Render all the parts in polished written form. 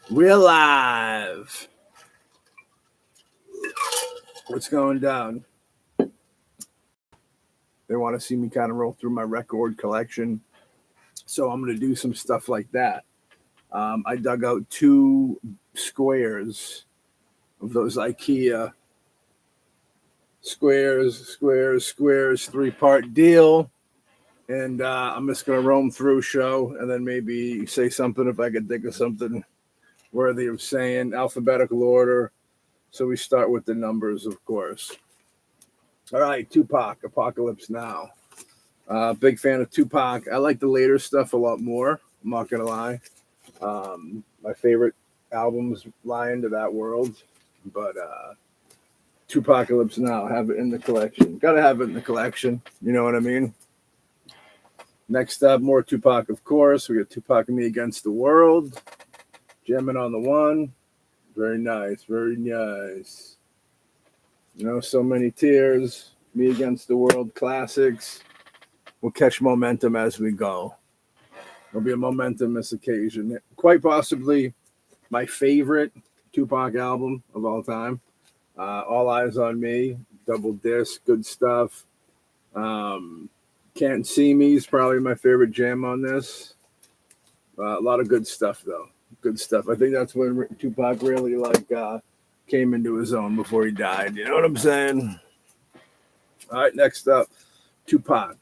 We're live. What's going down? They want to see me kind of roll through my record collection. So I'm going to do some stuff like that. I dug out 2 squares of those IKEA squares, 3-part deal. And I'm just going to roam through show and then maybe say something if I could think of something worthy of saying. Alphabetical order. So we start with the numbers, of course. All right, Tupac, Apocalypse Now. Big fan of Tupac. I like the later stuff a lot more. I'm not going to lie. My favorite albums lie into that world. But Tupacalypse Now, have it in the collection. Got to have it in the collection. You know what I mean? Next up, more Tupac, of course. We got Tupac and Me Against the World. Jamming on the one. Very nice, very nice. You know, So Many Tears, Me Against the World classics. We'll catch momentum as we go. It'll be a momentous occasion. Quite possibly my favorite Tupac album of all time. All Eyes on Me, double disc, good stuff. Can't See Me is probably my favorite jam on this. A lot of good stuff, though. Good stuff. I think that's when Tupac really came into his own before he died. You know what I'm saying? All right, next up, Tupac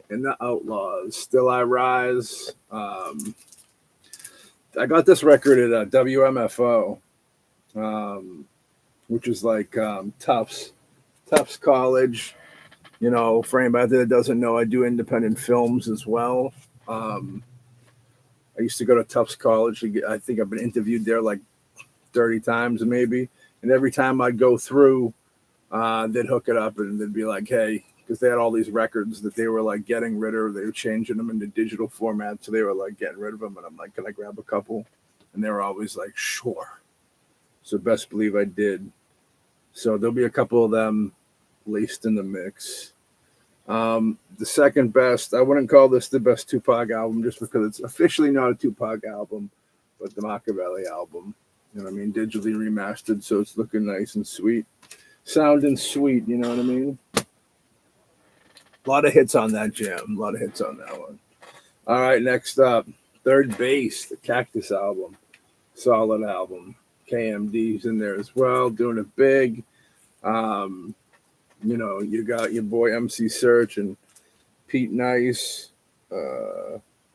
and the Outlaws. Still I Rise. I got this record at WMFO, which is like Tufts College. You know, for anybody that doesn't know, I do independent films as well. I used to go to Tufts College. I think I've been interviewed there like 30 times maybe. And every time I'd go through, they'd hook it up and they'd be like, hey, because they had all these records that they were like getting rid of. They were changing them into digital format. So they were like getting rid of them. And I'm like, can I grab a couple? And they were always like, sure. So best believe I did. So there'll be a couple of them laced in the mix. The second best, I wouldn't call this the best Tupac album just because it's officially not a Tupac album, but the Machiavelli album. You know what I mean? Digitally remastered, so it's looking nice and sweet. Sounding sweet, you know what I mean? A lot of hits on that jam. A lot of hits on that one. All right, next up, Third Base, the Cactus album. Solid album. KMD's in there as well, doing it big. You know, you got your boy MC Search and Pete Nice.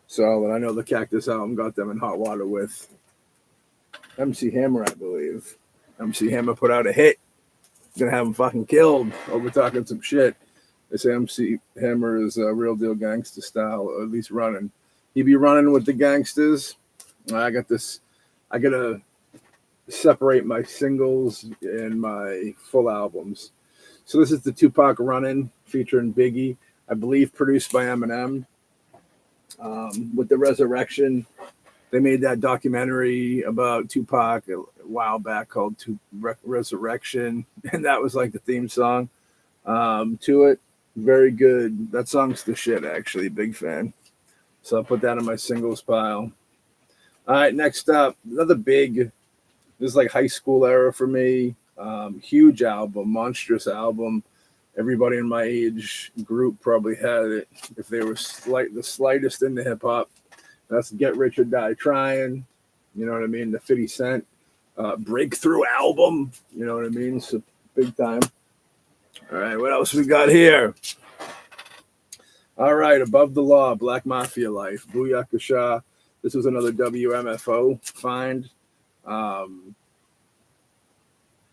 Solid. I know the Cactus album got them in hot water with MC Hammer, I believe. MC Hammer put out a hit. Gonna have him fucking killed over talking some shit. They say MC Hammer is a real deal gangster style, or at least running. He be running with the gangsters. I gotta separate my singles and my full albums. So this is the Tupac Runnin' featuring Biggie, I believe produced by Eminem. With the Resurrection, they made that documentary about Tupac a while back called Resurrection, and that was like the theme song to it. Very good. That song's the shit, actually. Big fan. So I'll put that in my singles pile. All right, next up, another big, this is like high school era for me. Huge album, monstrous album. Everybody in my age group probably had it if they were the slightest into hip hop. That's Get Rich or Die Trying. You know what I mean? The 50 Cent breakthrough album. You know what I mean? So big time. All right, what else we got here? All right, Above the Law, Black Mafia Life, Booyakasha. This was another WMFO find.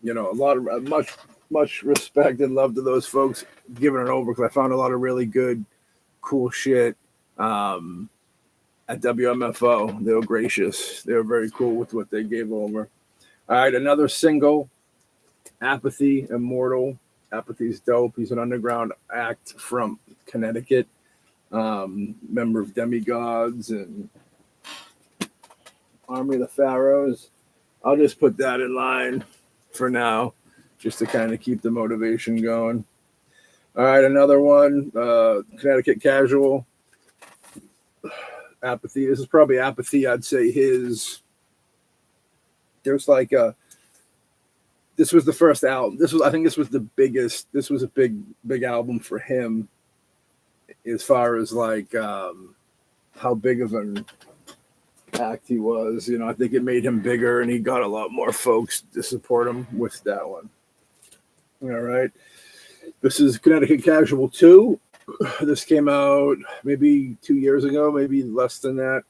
You know, a lot of much respect and love to those folks giving it over because I found a lot of really good, cool shit at WMFO. They were gracious. They were very cool with what they gave over. All right, another single, Apathy, Immortal. Apathy's dope. He's an underground act from Connecticut, member of Demigods and Army of the Pharaohs. I'll just put that in line for now, just to kind of keep the motivation going. All right, another one, Connecticut Casual. Apathy. This is probably Apathy, I'd say his There's like this was the first album. I think this was the biggest. This was a big album for him, as far as like how big of an act he was. I think it made him bigger, and he got a lot more folks to support him with that one. All right, this is Connecticut Casual 2. This came out maybe 2 years ago, maybe less than that.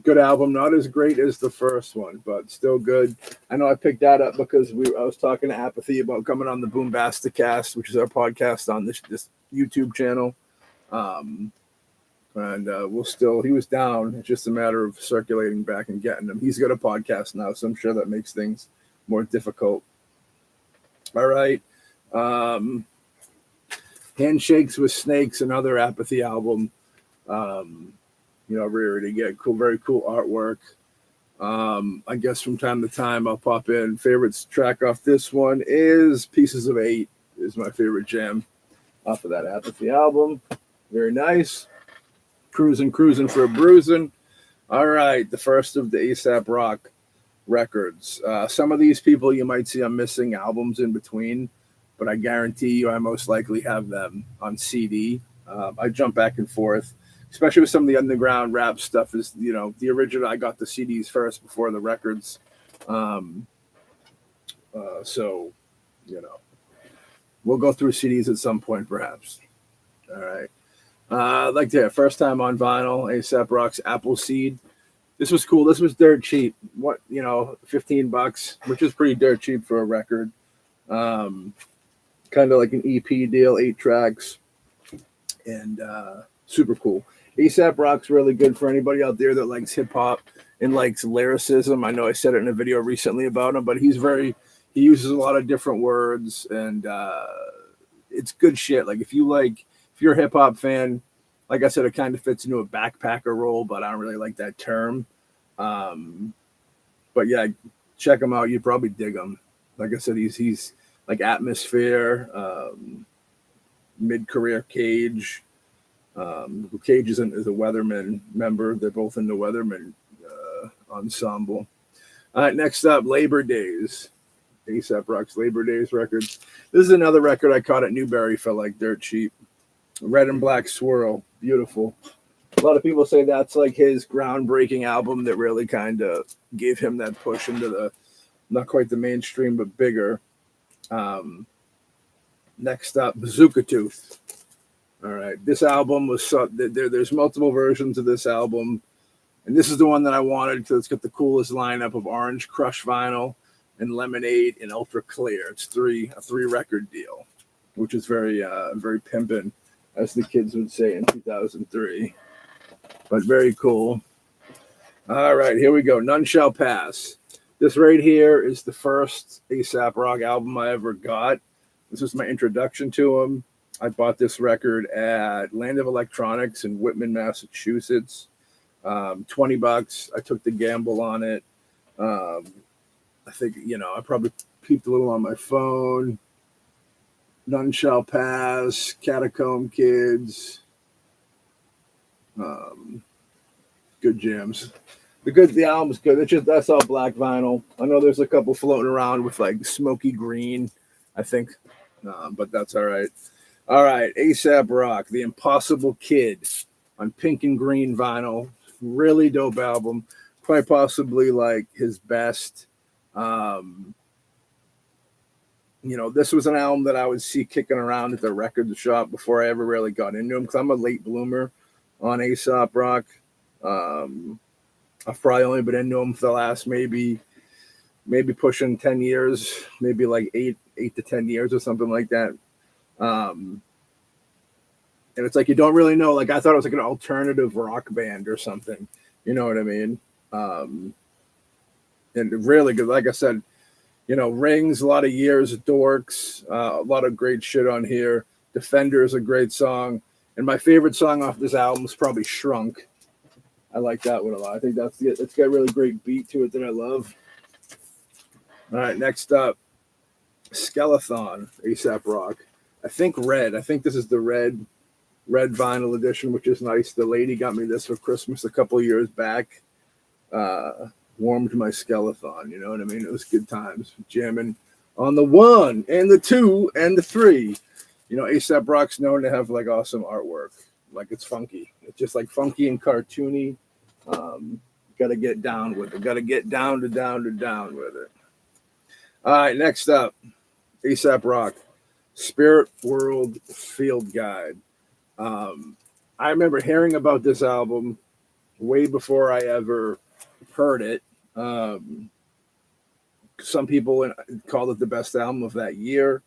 Good album, not as great as the first one, but still good. I know I picked that up because I was talking to Apathy about coming on the Boombasticast, which is our podcast on this YouTube channel. And he was down. It's just a matter of circulating back and getting him. He's got a podcast now, so I'm sure that makes things more difficult. All right. Handshakes with Snakes, another Apathy album. Really get very cool artwork. I guess from time to time I'll pop in. Favorites track off this one is Pieces of 8 is my favorite jam off of that Apathy album. Very nice. Cruising for a Bruising. All right, the first of the Aesop Rock records. Some of these people you might see I'm missing albums in between, but I guarantee you I most likely have them on CD. I jump back and forth, especially with some of the underground rap stuff. Is the original. I got the CDs first before the records, so we'll go through CDs at some point, perhaps. All right. I'd like to first time on vinyl, Aesop Rock's Appleseed. This was cool. This was dirt cheap. $15, which is pretty dirt cheap for a record. Kind of like an EP deal, 8 tracks, and super cool. Aesop Rock's really good for anybody out there that likes hip hop and likes lyricism. I know I said it in a video recently about him, but he uses a lot of different words, and it's good shit. Like if you're a hip hop fan, like I said, it kind of fits into a backpacker role, but I don't really like that term. But yeah, check him out. You'd probably dig him. Like I said, he's like Atmosphere, mid-career Cage. Cage is a Weatherman member. They're both in the Weatherman ensemble. All right, next up, Labor Days. Aesop Rock's Labor Days records. This is another record I caught at Newberry for like dirt cheap. Red and Black Swirl. Beautiful. A lot of people say that's like his groundbreaking album that really kind of gave him that push into the, not quite the mainstream, but bigger. Next up, Bazooka Tooth. All right. This album was there's multiple versions of this album. And this is the one that I wanted because it's got the coolest lineup of Orange Crush vinyl and Lemonade and Ultra Clear. It's a 3-record deal, which is very pimpin', as the kids would say in 2003. But very cool. All right, here we go. None Shall Pass. This right here is the first Aesop Rock album I ever got. This was my introduction to him. I bought this record at Land of Electronics in Whitman, Massachusetts. $20. I took the gamble on it. I think, I probably peeped a little on my phone. None Shall Pass, Catacomb Kids. Good jams. The album's good. That's all black vinyl. I know there's a couple floating around with like smoky green, I think, but that's all right. All right, Aesop Rock, The Impossible Kid on pink and green vinyl. Really dope album. Quite possibly like his best. This was an album that I would see kicking around at the record shop before I ever really got into him, because I'm a late bloomer on Aesop Rock. I've probably only been into him for the last maybe pushing 10 years, maybe like 8 to 10 years or something like that. And it's like you don't really know. Like I thought it was like an alternative rock band or something. You know what I mean? And really good. Like I said, Rings, a lot of Years, Dorks, a lot of great shit on here. Defender is a great song. And my favorite song off this album is probably Shrunk. I like that one a lot. I think it's got a really great beat to it that I love. All right, next up, Skeleton, Aesop Rock. I think red. I think this is the red vinyl edition, which is nice. The lady got me this for Christmas a couple years back. warmed my skeleton. You know what I mean? It was good times jamming on the 1 and the 2 and the 3. You know, Aesop Rock's known to have like awesome artwork. Like it's funky. It's just like funky and cartoony. Got to get down with it. Got to get down with it. All right, next up, Aesop Rock, Spirit World Field Guide. I remember hearing about this album way before I ever heard it. Some people called it the best album of that year.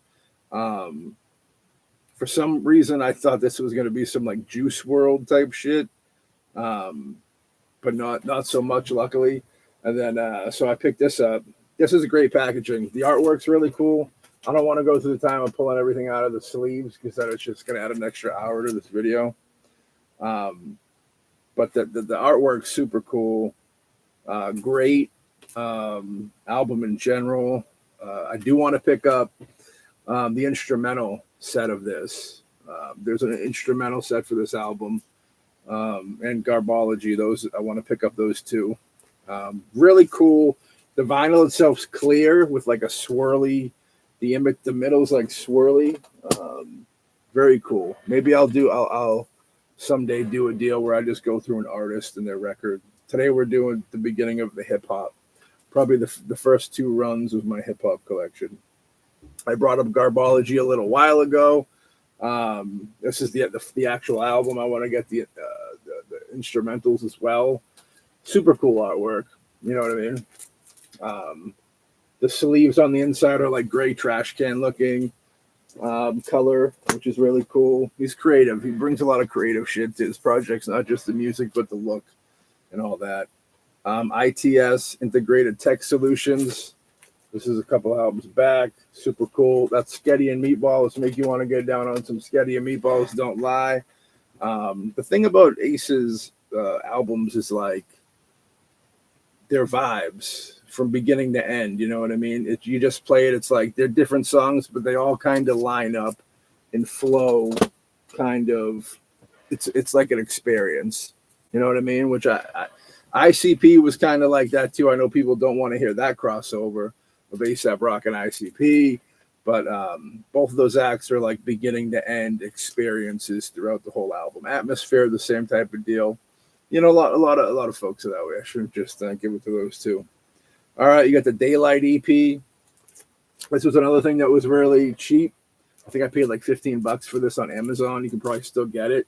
For some reason, I thought this was going to be some like Juice World type shit, but not so much, luckily. And then so I picked this up. This is a great packaging. The artwork's really cool. I don't want to go through the time of pulling everything out of the sleeves because that is just going to add an extra hour to this video. But the artwork's super cool. Great album in general. I do want to pick up the instrumental set of this. There's an instrumental set for this album, and Garbology. Those I want to pick up those two. Really cool. The vinyl itself's clear with like a swirly. The middle's like swirly. Very cool. Maybe I'll someday do a deal where I just go through an artist and their record. Today we're doing the beginning of the hip hop. Probably the first 2 runs of my hip hop collection. I brought up Garbology a little while ago. This is the actual album. I want to get the instrumentals as well. Super cool artwork. You know what I mean? The sleeves on the inside are like gray trash can looking color, which is really cool. He's creative. He brings a lot of creative shit to his projects, not just the music, but the look and all that. ITS, Integrated Tech Solutions. This is a couple albums back. Super cool. That's Sketty and Meatballs. Make you want to get down on some Sketty and Meatballs. Don't lie. The thing about Ace's albums is like their vibes from beginning to end. You know what I mean? You just play it. It's like they're different songs, but they all kind of line up and flow. Kind of. It's like an experience. You know what I mean? Which ICP was kind of like that too. I know people don't want to hear that crossover of Aesop Rock and ICP, but both of those acts are like beginning to end experiences throughout the whole album. Atmosphere, the same type of deal. You know, a lot of folks are that way. I shouldn't just give it to those two. All right, you got the Daylight EP. This was another thing that was really cheap. I think I paid like $15 for this on Amazon. You can probably still get it.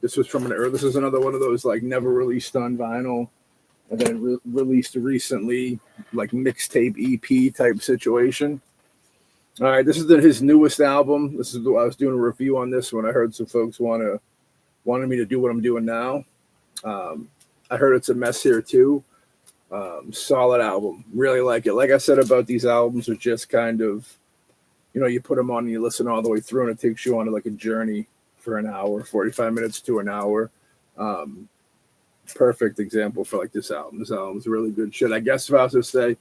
This was this is another one of those like never released on vinyl, and then released recently, like mixtape EP type situation. All right, this is his newest album. This is I was doing a review on this when I heard some folks wanted me to do what I'm doing now. I heard it's a mess here too. Solid album. Really like it. Like I said about these albums are just kind of, you know, you put them on and you listen all the way through, and it takes you on like a journey for an hour, 45 minutes to an hour. Perfect example for like this album. This album's really good shit. I guess if I was to say,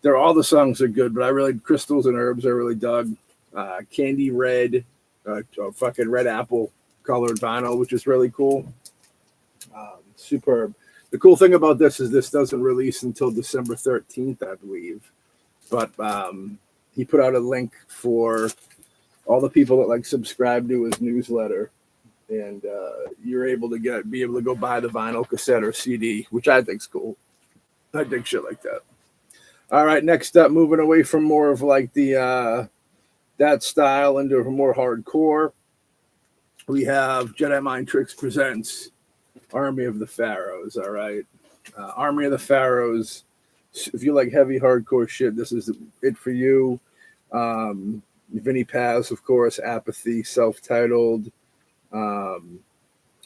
all the songs are good, but Crystals and Herbs I really dug. Candy Red, fucking red apple colored vinyl, which is really cool. Superb. The cool thing about this is this doesn't release until December 13th, I believe. But he put out a link for all the people that like subscribe to his newsletter, and you're able to be able to go buy the vinyl, cassette, or CD, which I think's cool. I dig shit like that. All right, next up, moving away from more of like the that style into more hardcore, we have Jedi Mind Tricks presents Army of the Pharaohs. All right, Army of the Pharaohs. If you like heavy hardcore shit, this is it for you. Vinny Paz, of course, Apathy, self-titled.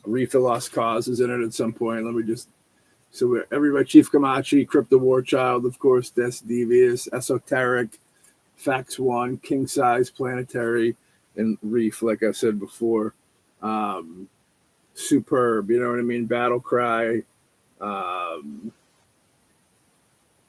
Reef Lost Cause is in it at some point. Everybody, Chief Kamachi, Crypto War Child, of course, Des Devious, Esoteric, Fax One, King Size, Planetary, and Reef, like I said before. Superb, you know what I mean? Battle Cry. A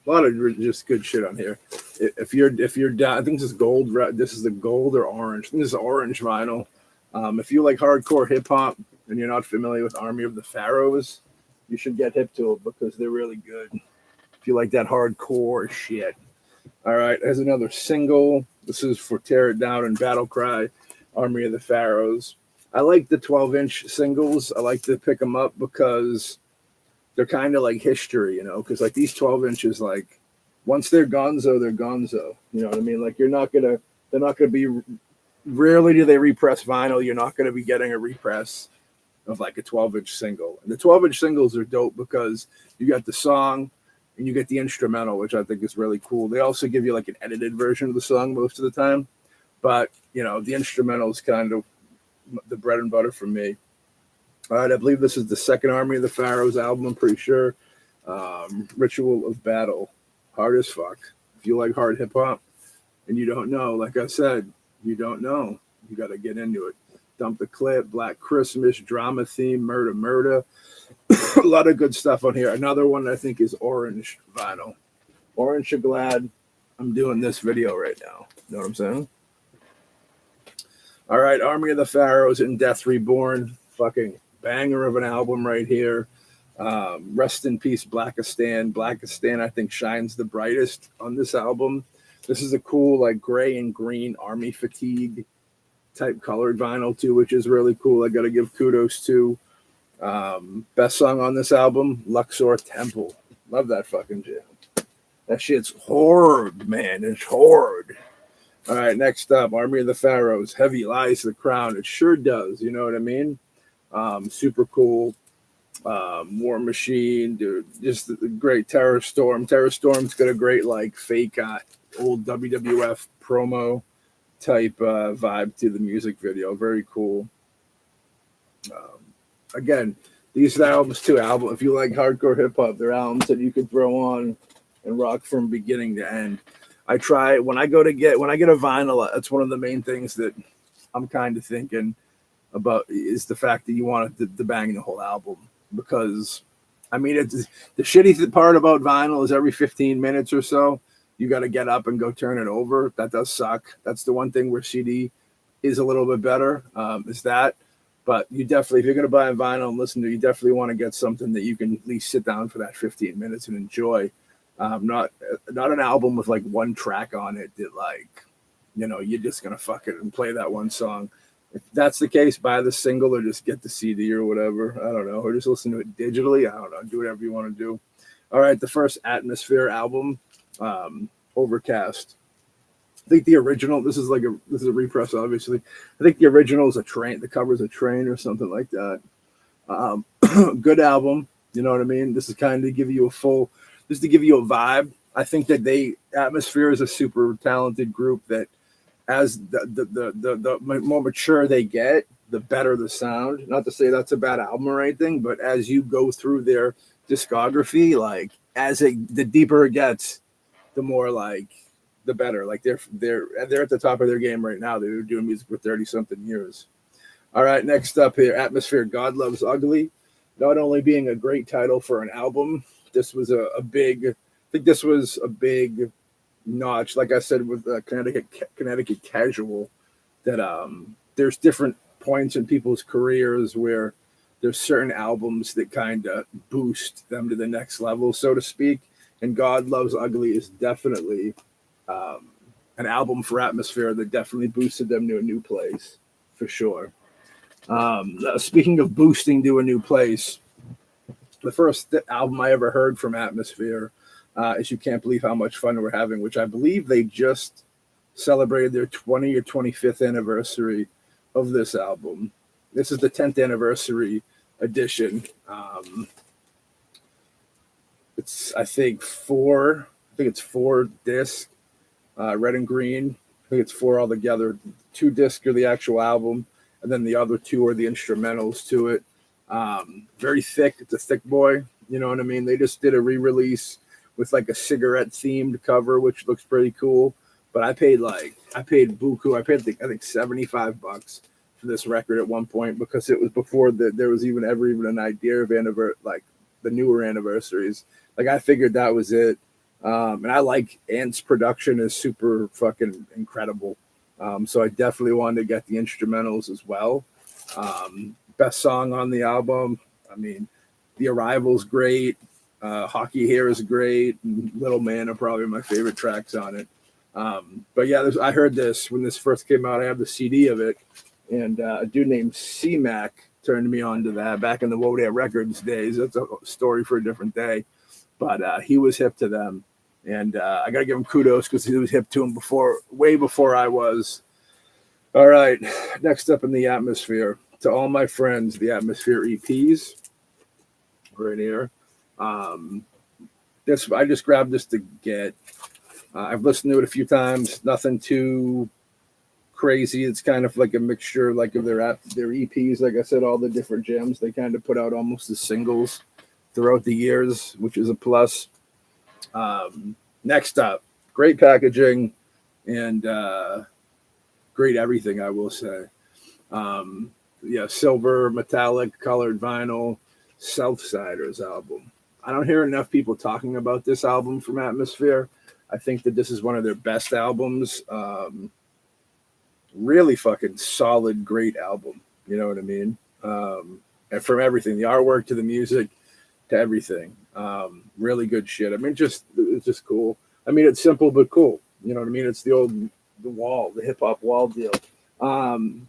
lot of just good shit on here. If you're down, I think this is gold. This is the gold or orange. I think this is orange vinyl. If you like hardcore hip hop and you're not familiar with Army of the Pharaohs, you should get hip to them because they're really good. If you like that hardcore shit. All right, there's another single. This is for Tear It Down and Battle Cry, Army of the Pharaohs. I like the 12-inch singles. I like to pick them up because they're kind of like history, you know, because like these 12 inches, like once they're gonzo, they're gonzo. You know what I mean? Like they're not gonna be, rarely do they repress vinyl. You're not gonna be getting a repress of like a 12-inch single. And the 12-inch singles are dope because you got the song and you get the instrumental, which I think is really cool. They also give you like an edited version of the song most of the time. But, you know, the instrumental is kind of the bread and butter for me. All right, I believe this is the second Army of the Pharaohs album, I'm pretty sure. Ritual of Battle. Hard as fuck. If you like hard hip-hop and you don't know, like I said, you don't know. You got to get into it. Dump the Clip, Black Christmas, Drama Theme, Murder. A lot of good stuff on here. Another one I think is Orange vinyl. Orange, you're glad I'm doing this video right now. You know what I'm saying? All right, Army of the Pharaohs and Death Reborn. Fucking banger of an album right here. Rest in peace, Blackistan. Blackistan, I think, shines the brightest on this album. This is a cool, like, gray and green army fatigue type colored vinyl, too, which is really cool. I got to give kudos to. Best song on this album, Luxor Temple. Love that fucking jam. That shit's hard, man. It's hard. All right, next up, Army of the Pharaohs. Heavy Lies the Crown. It sure does. You know what I mean? Super cool. War Machine, dude. Just a great Terror Storm. Terror Storm's got a great, like, fake old WWF promo type vibe to the music video. Very cool. Again, these albums too. If you like hardcore hip hop, they're albums that you could throw on and rock from beginning to end. I try when I get a vinyl. That's one of the main things that I'm kind of thinking about is the fact that you want to bang the whole album because, I mean, it's the shitty part about vinyl is every 15 minutes or so you got to get up and go turn it over. That does suck. That's the one thing where CD is a little bit better. Is that. But you definitely, if you're going to buy a vinyl and listen to it, you definitely want to get something that you can at least sit down for that 15 minutes and enjoy. Not an album with like one track on it that like, you know, you're just going to fuck it and play that one song. If that's the case, buy the single or just get the CD or whatever. I don't know. Or just listen to it digitally. I don't know. Do whatever you want to do. All right. The first Atmosphere album, Overcast. I think the original, this is a repress, obviously. I think the original is a train. The cover is a train or something like that. Good album. You know what I mean? This is kind of give you a vibe. I think that Atmosphere is a super talented group that as the more mature they get, the better the sound. Not to say that's a bad album or anything, but as you go through their discography, like the deeper it gets, the more like the better. Like they're at the top of their game right now. They're doing music for 30-something years. All right, next up here, Atmosphere, God Loves Ugly. Not only being a great title for an album, this was a big notch. Like I said with Connecticut Casual, that there's different points in people's careers where there's certain albums that kind of boost them to the next level, so to speak. And God Loves Ugly is definitely an album for Atmosphere that definitely boosted them to a new place, for sure. Speaking of boosting to a new place, the first album I ever heard from Atmosphere is You Can't Believe How Much Fun We're Having, which I believe they just celebrated their 20 or 25th anniversary of this album. This is the 10th anniversary edition. It's four discs. Red and Green. I think it's 4 altogether. 2 discs are the actual album, and then the other 2 are the instrumentals to it. Very thick. It's a thick boy. You know what I mean? They just did a re-release with like a cigarette themed cover, which looks pretty cool. But I paid buku. I paid I think $75 for this record at one point because it was before there was even an idea of the newer anniversaries. Like I figured that was it. And I like Ant's production is super fucking incredible. So I definitely wanted to get the instrumentals as well. Best song on the album. I mean, The Arrival's great. Hockey Here is great. And Little Man are probably my favorite tracks on it. But yeah, I heard this when this first came out. I have the CD of it, and a dude named C-Mac turned me on to that back in the Wodat Records days. That's a story for a different day. But he was hip to them, and I got to give him kudos because he was hip to them way before I was. All right, next up in the Atmosphere, to all my friends, the Atmosphere EPs, right here. This I just grabbed this to get. I've listened to it a few times. Nothing too crazy. It's kind of like a mixture, like of their EPs. Like I said, all the different gems they kind of put out almost as singles throughout the years, which is a plus. Next up, great packaging and great everything, I will say. Silver, metallic, colored vinyl, Southsiders album. I don't hear enough people talking about this album from Atmosphere. I think that this is one of their best albums. Really fucking solid, great album. You know what I mean? And from everything, the artwork to the music to everything. Really good shit. I mean, it's just cool. I mean, it's simple but cool. You know what I mean? It's the hip hop wall deal.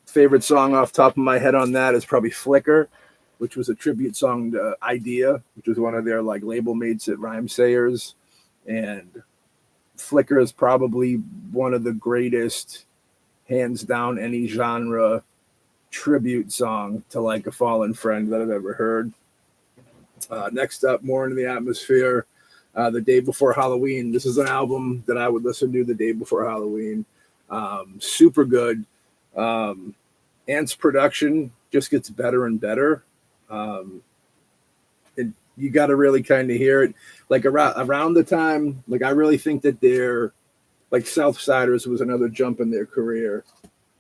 Favorite song off top of my head on that is probably Flicker, which was a tribute song to Idea, which was one of their like label mates at Rhyme Sayers. And Flicker is probably one of the greatest, hands down, any genre tribute song to like a fallen friend that I've ever heard. Next up, more into the Atmosphere, The Day Before Halloween. This is an album that I would listen to the day before Halloween. Super good. Ant's production just gets better and better. And you got to really kind of hear it. Like around the time, like I really think that they're like Southsiders was another jump in their career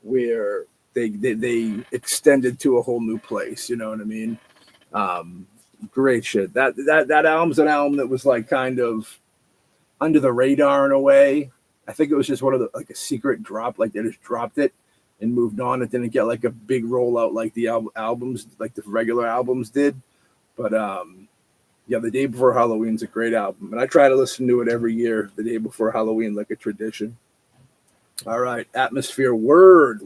where they extended to a whole new place. You know what I mean? Great shit. That album's an album that was like kind of under the radar in a way. I think it was just one of the like a secret drop, like they just dropped it and moved on. It didn't get like a big rollout like the albums, like the regular albums did. But The Day Before Halloween's a great album, and I try to listen to it every year, the day before Halloween, like a tradition. All right, Atmosphere, Word.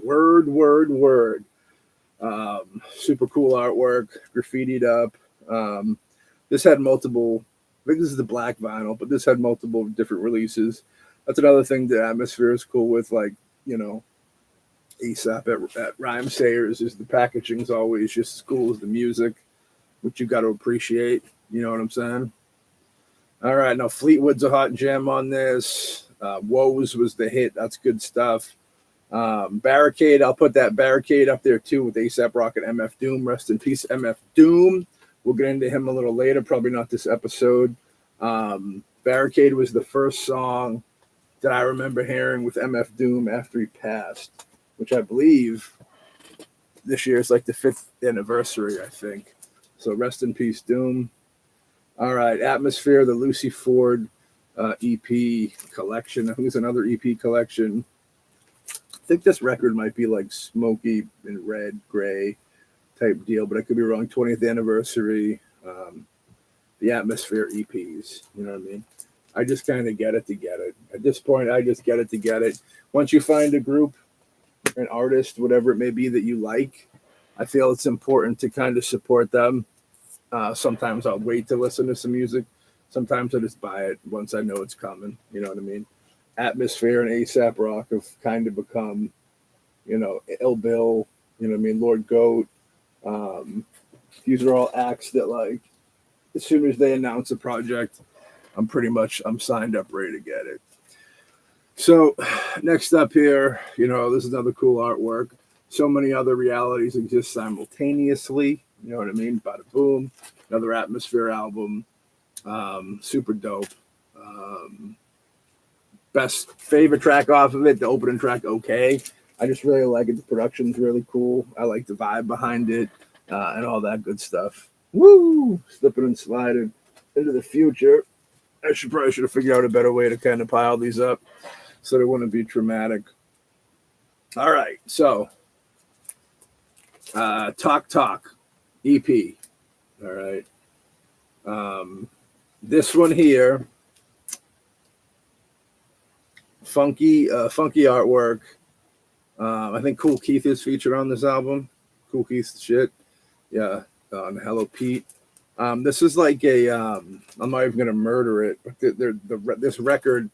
Super cool artwork, graffitied up. This had multiple, I think this is the black vinyl, but this had multiple different releases. That's another thing that Atmosphere is cool with, like, you know, Aesop at Rhyme Sayers is the packaging's always just as cool as the music, which you got to appreciate. You know what I'm saying? All right, now Fleetwood's a hot gem on this. Woes was the hit. That's good stuff. Barricade, I'll put that Barricade up there too with Aesop Rock and MF Doom. Rest in peace, MF Doom. We'll get into him a little later, probably not this episode. Barricade was the first song that I remember hearing with MF Doom after he passed, which I believe this year is like the 5th anniversary, I think. So rest in peace, Doom. All right, Atmosphere, the Lucy Ford EP collection. I think it's another EP collection. I think this record might be like smoky and red, gray type deal, but I could be wrong. 20th anniversary, the Atmosphere EPs. You know what I mean? I just kind of get it to get it. At this point, I just get it to get it. Once you find a group, an artist, whatever it may be that you like, I feel it's important to kind of support them. Sometimes I'll wait to listen to some music. Sometimes I just buy it once I know it's coming. You know what I mean? Atmosphere and Aesop Rock have kind of become, you know, Ill Bill, you know what I mean? Lord Goat. These are all acts that, like, as soon as they announce a project, I'm signed up, ready to get it. So next up here, you know, this is another cool artwork. So many other realities exist simultaneously. You know what I mean? Bada boom. Another Atmosphere album. Super dope. Best favorite track off of it, the opening track, Okay. I just really like it. The production's really cool. I like the vibe behind it and all that good stuff. Woo! Slipping and sliding into the future. I probably should have figured out a better way to kind of pile these up so they wouldn't be traumatic. All right, so Talk EP. All right. This one here, funky artwork. I think Cool Keith is featured on this album. Cool Keith's shit. Yeah. Hello, Pete. This is like a, I'm not even going to murder it, but this record,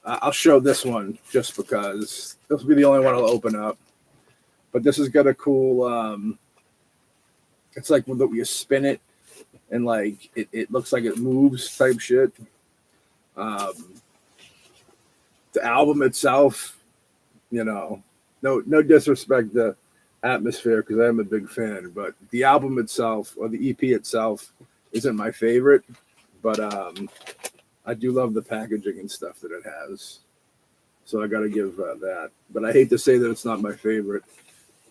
I'll show this one just because this will be the only one I'll open up. But this has got a cool, it's like when you spin it and like it looks like it moves type shit. The album itself, you know, no disrespect to Atmosphere because I'm a big fan, but the album itself or the EP itself isn't my favorite. But I do love the packaging and stuff that it has, so I got to give that. But I hate to say that it's not my favorite,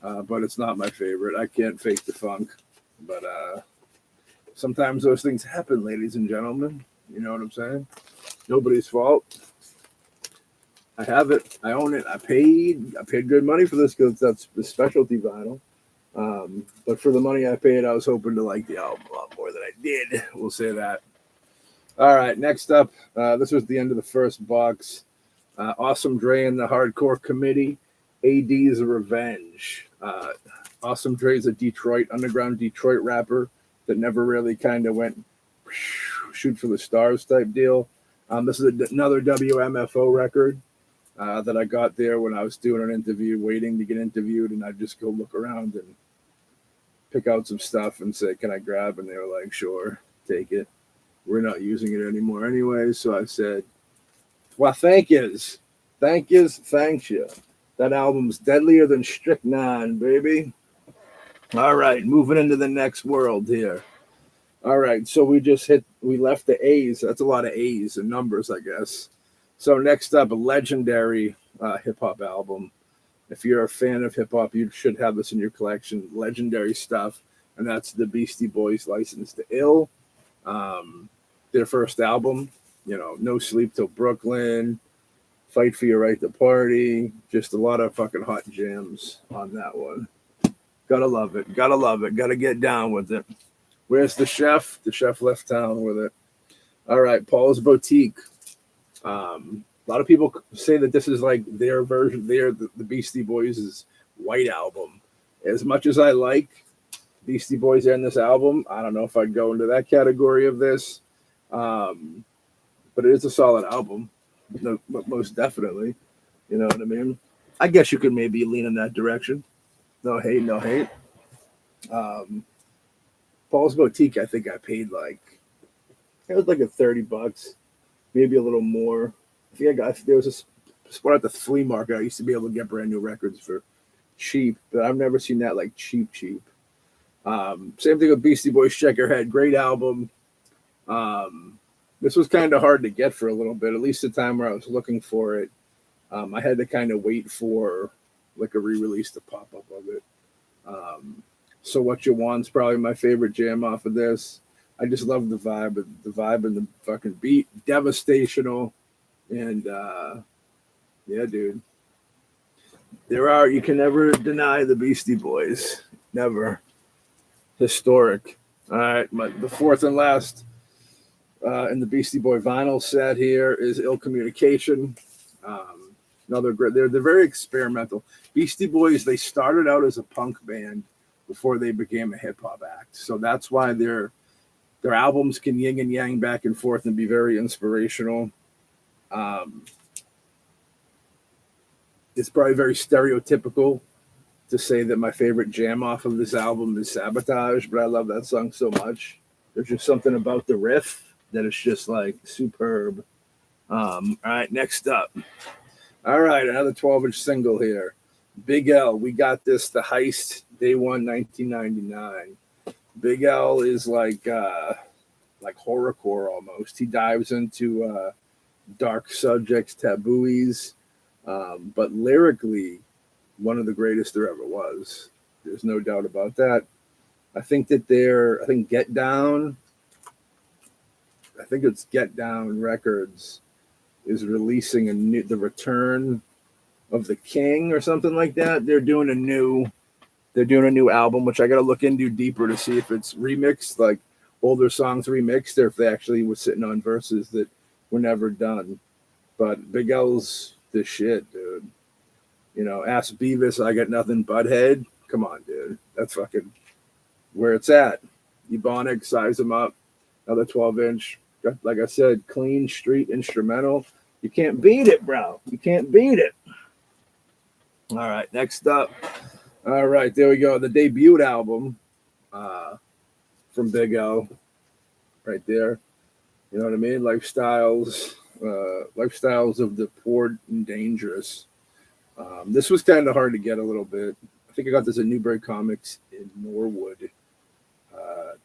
but it's not my favorite. I can't fake the funk, but sometimes those things happen, ladies and gentlemen. You know what I'm saying? Nobody's fault. I have it. I own it. I paid good money for this because that's the specialty vinyl. But for the money I paid, I was hoping to like the album a lot more than I did. We'll say that. All right. Next up, this was the end of the first box. Awesome Dre and the Hardcore Committee. AD's Revenge. Awesome Dre is a underground Detroit rapper that never really kind of went shoot for the stars type deal. This is another WMFO record. That I got there when I was doing an interview, waiting to get interviewed, and I'd just go look around and pick out some stuff and say, "Can I grab?" And they were like, "Sure, take it. We're not using it anymore anyway." So I said, "Well, thanks you. That album's deadlier than strychnine, baby." All right, moving into the next world here. All right, so we left the A's. That's a lot of A's and numbers, I guess. So next up, a legendary hip-hop album. If you're a fan of hip-hop, you should have this in your collection. Legendary stuff. And that's the Beastie Boys' License to Ill. Their first album, you know, No Sleep Till Brooklyn, Fight for Your Right to Party. Just a lot of fucking hot jams on that one. Gotta love it. Gotta get down with it. Where's the chef? The chef left town with it. All right, Paul's Boutique. A lot of people say that this is like their version, the Beastie Boys' White Album. As much as I like Beastie Boys and this album, I don't know if I'd go into that category of this. But it is a solid album, most definitely. You know what I mean? I guess you could maybe lean in that direction. No hate. Paul's Boutique, I think I paid it was like a $30. Maybe a little more. There was a spot at the flea market. I used to be able to get brand new records for cheap, but I've never seen that like cheap. Same thing with Beastie Boys, Check Your Head. Great album. This was kind of hard to get for a little bit, at least the time where I was looking for it. I had to kind of wait for like a re-release to pop up of it. So What You Want's probably my favorite jam off of this. I just love the vibe and the fucking beat. Devastational. And yeah, dude. You can never deny the Beastie Boys. Never. Historic. All right, the fourth and last in the Beastie Boy vinyl set here is Ill Communication. Another great. They're very experimental. Beastie Boys, they started out as a punk band before they became a hip hop act. So that's why their albums can yin and yang back and forth and be very inspirational. It's probably very stereotypical to say that my favorite jam off of this album is Sabotage, but I love that song so much. There's just something about the riff that is just like superb. All right, next up. All right, another 12-inch single here. Big L, We Got This, The Heist, Day 1, 1999. Big L is like horrorcore almost. He dives into dark subjects, tabooies, but lyrically, one of the greatest there ever was. There's no doubt about that. I think Get Down Records is releasing the Return of the King or something like that. They're doing a new album, which I got to look into deeper to see if it's remixed, like older songs remixed, or if they actually were sitting on verses that were never done. But Big L's the shit, dude. You know, ask Beavis, I got nothing but head. Come on, dude. That's fucking where it's at. Ebonic, size them up. Another 12-inch. Like I said, clean street instrumental. You can't beat it, bro. You can't beat it. All right, next up. All right, there we go. The debut album from Big L. Right there. You know what I mean? Lifestyles of the Poor and Dangerous. This was kind of hard to get a little bit. I think I got this at Newbury Comics in Norwood.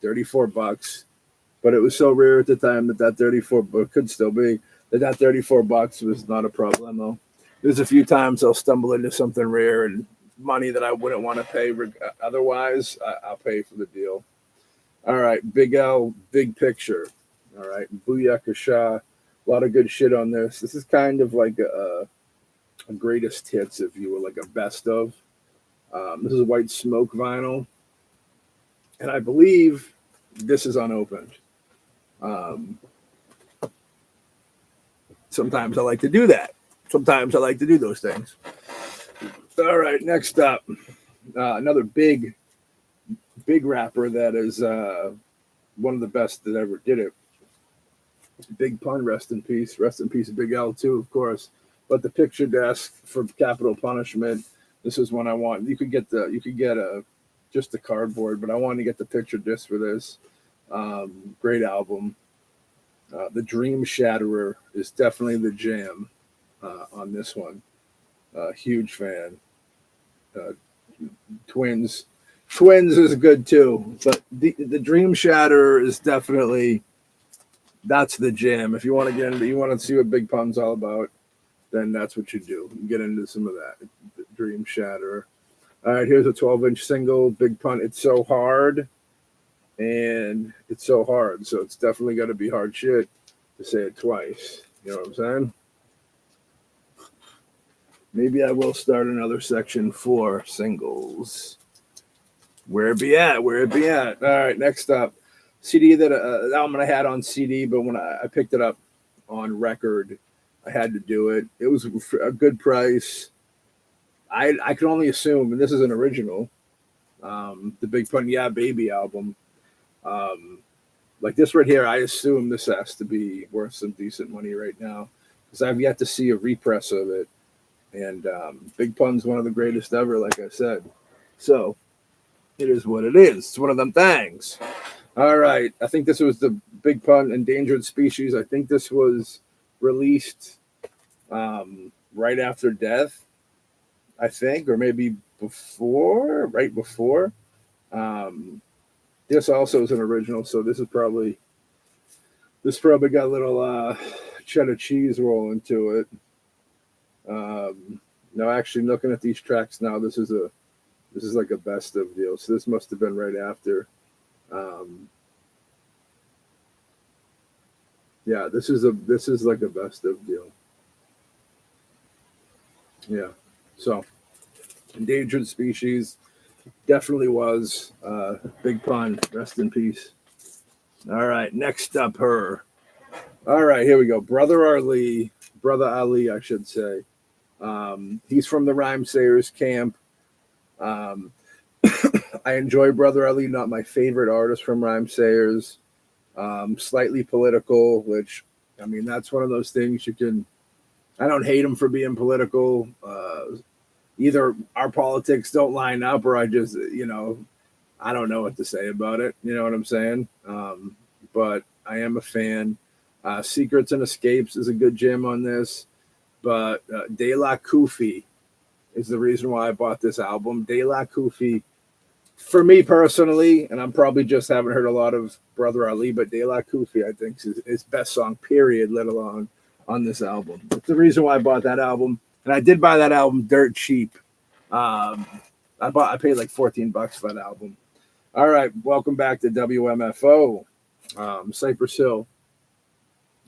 $34, but it was so rare at the time that 34 book could still be that $34 was not a problemo. There's a few times I'll stumble into something rare and money that I wouldn't want to pay otherwise. I'll pay for the deal. All right, Big L, Big Picture. All right, Booyakasha. A lot of good shit on this. This is kind of like a greatest hits, if you will, like a best of. This is White Smoke vinyl. And I believe this is unopened. Sometimes I like to do that. Sometimes I like to do those things. All right, next up. Another big rapper that is one of the best that ever did it. Big Pun, rest in peace. Rest in peace, Big L too, of course. But the picture desk for Capital Punishment. This is one I want. You could get just the cardboard, but I wanted to get the picture disc for this. Great album. The Dream Shatterer is definitely the jam on this one. Huge fan. Twins is good too, but the Dream Shatterer is definitely, that's the jam. If you want to get into, you want to see what Big Pun's all about, then that's what you do. You get into some of that. The Dream Shatterer. All right, here's a 12-inch single, Big Pun. It's so hard, and it's so hard. So it's definitely got to be hard shit to say it twice. You know what I'm saying? Maybe I will start another section for singles. Where it be at? Where it be at? All right, next up. CD that album I had on CD, but when I picked it up on record, I had to do it. It was a good price. I can only assume, and this is an original, the Big Pun Yeah Baby album. Like this right here, I assume this has to be worth some decent money right now because I've yet to see a repress of it. And Big Pun's one of the greatest ever, like I said. So it is what it is. It's one of them things. All right. I think this was the Big Pun Endangered Species. I think this was released right after death, I think, or maybe before, right before. This also is an original, so this probably got a little cheddar cheese roll into it. No, actually, looking at these tracks now, this is like a best of deal. So this must have been right after. Yeah, this is like a best of deal. Yeah, so Endangered Species definitely was. Big Pun, rest in peace. All right, next up, her. All right, here we go. Brother Ali, I should say. He's from the Rhyme Sayers camp. I enjoy Brother Ali, not my favorite artist from Rhyme Sayers. Slightly political, which, I mean, that's one of those things you can, I don't hate him for being political. Either our politics don't line up or I just, I don't know what to say about it. You know what I'm saying? But I am a fan. Secrets and Escapes is a good jam on this. But De La Kufi is the reason why I bought this album. De La Kufi, for me personally, and I'm probably just haven't heard a lot of Brother Ali, but De La Kufi, I think, is his best song, period, let alone on this album. That's the reason why I bought that album. And I did buy that album dirt cheap. I paid like $14 for that album. All right, welcome back to WMFO. Cypress Hill.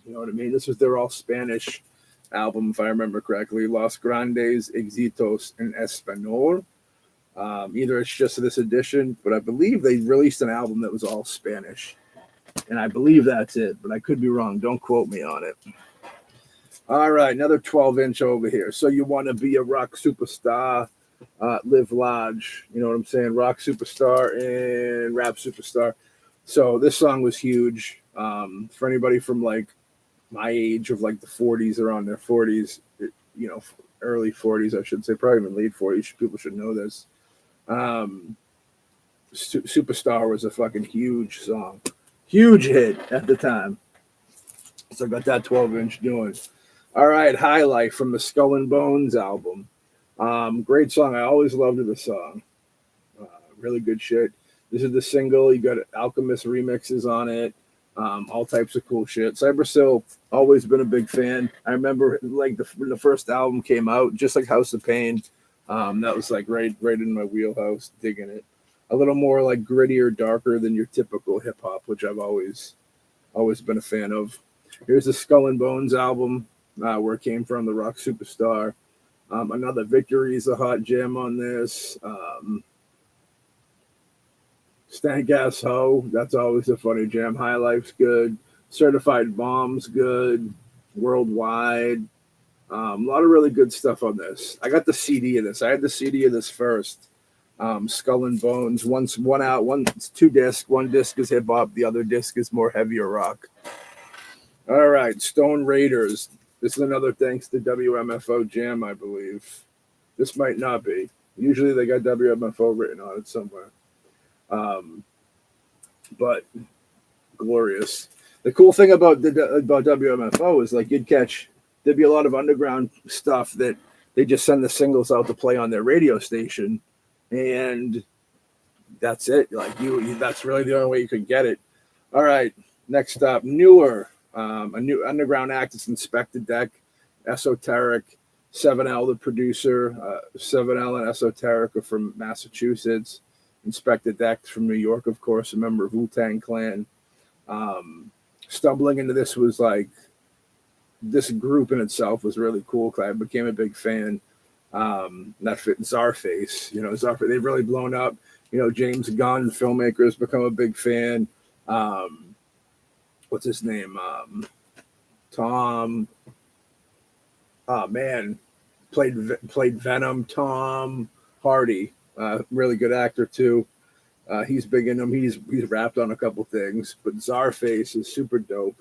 You know what I mean? This was their all Spanish album, if I remember correctly. Los Grandes Éxitos en Español. Either it's just this edition, but I believe they released an album that was all Spanish. And I believe that's it, but I could be wrong. Don't quote me on it. All right, another 12-inch over here. So you want to be a rock superstar, live large. You know what I'm saying? Rock superstar and rap superstar. So this song was huge for anybody from like my age of like the 40s, around their 40s, early 40s, I should say, probably even late 40s. People should know this. Superstar was a fucking huge song, huge hit at the time. So I got that 12-inch doing. All right, Highlight from the Skull and Bones album. Great song. I always loved the song. Really good shit. This is the single. You got Alchemist remixes on it. All types of cool shit. Cypress Hill, always been a big fan. I remember like when the first album came out, just like House of Pain. That was like right in my wheelhouse, digging it. A little more like grittier, darker than your typical hip hop, which I've always been a fan of. Here's the Skull and Bones album, where it came from, the Rock Superstar. Another Victory is a hot jam on this. Stank Ass Ho, that's always a funny jam. High Life's good. Certified Bomb's good. Worldwide. A lot of really good stuff on this. I got the CD of this. I had the CD of this first. Skull and Bones. It's 2 discs. 1 disc is hip hop. The other disc is more heavier rock. All right, Stone Raiders. This is another thanks to WMFO jam, I believe. This might not be. Usually they got WMFO written on it somewhere. But glorious. The cool thing about WMFO is like there'd be a lot of underground stuff that they just send the singles out to play on their radio station, and that's it. Like that's really the only way you could get it. All right, next up, newer, a new underground act is Inspector Deck, Esoteric, 7L the producer, 7L and Esoteric are from Massachusetts. Inspector Deck from New York, of course, a member of Wu-Tang Clan. Stumbling into this was like, this group in itself was really cool because I became a big fan. That fit Czarface. Czarface, they've really blown up. James Gunn, filmmakers, become a big fan. What's his name? Tom. Oh, man. Played Venom. Tom Hardy. Really good actor too. He's big in them. He's rapped on a couple things, but Czarface is super dope.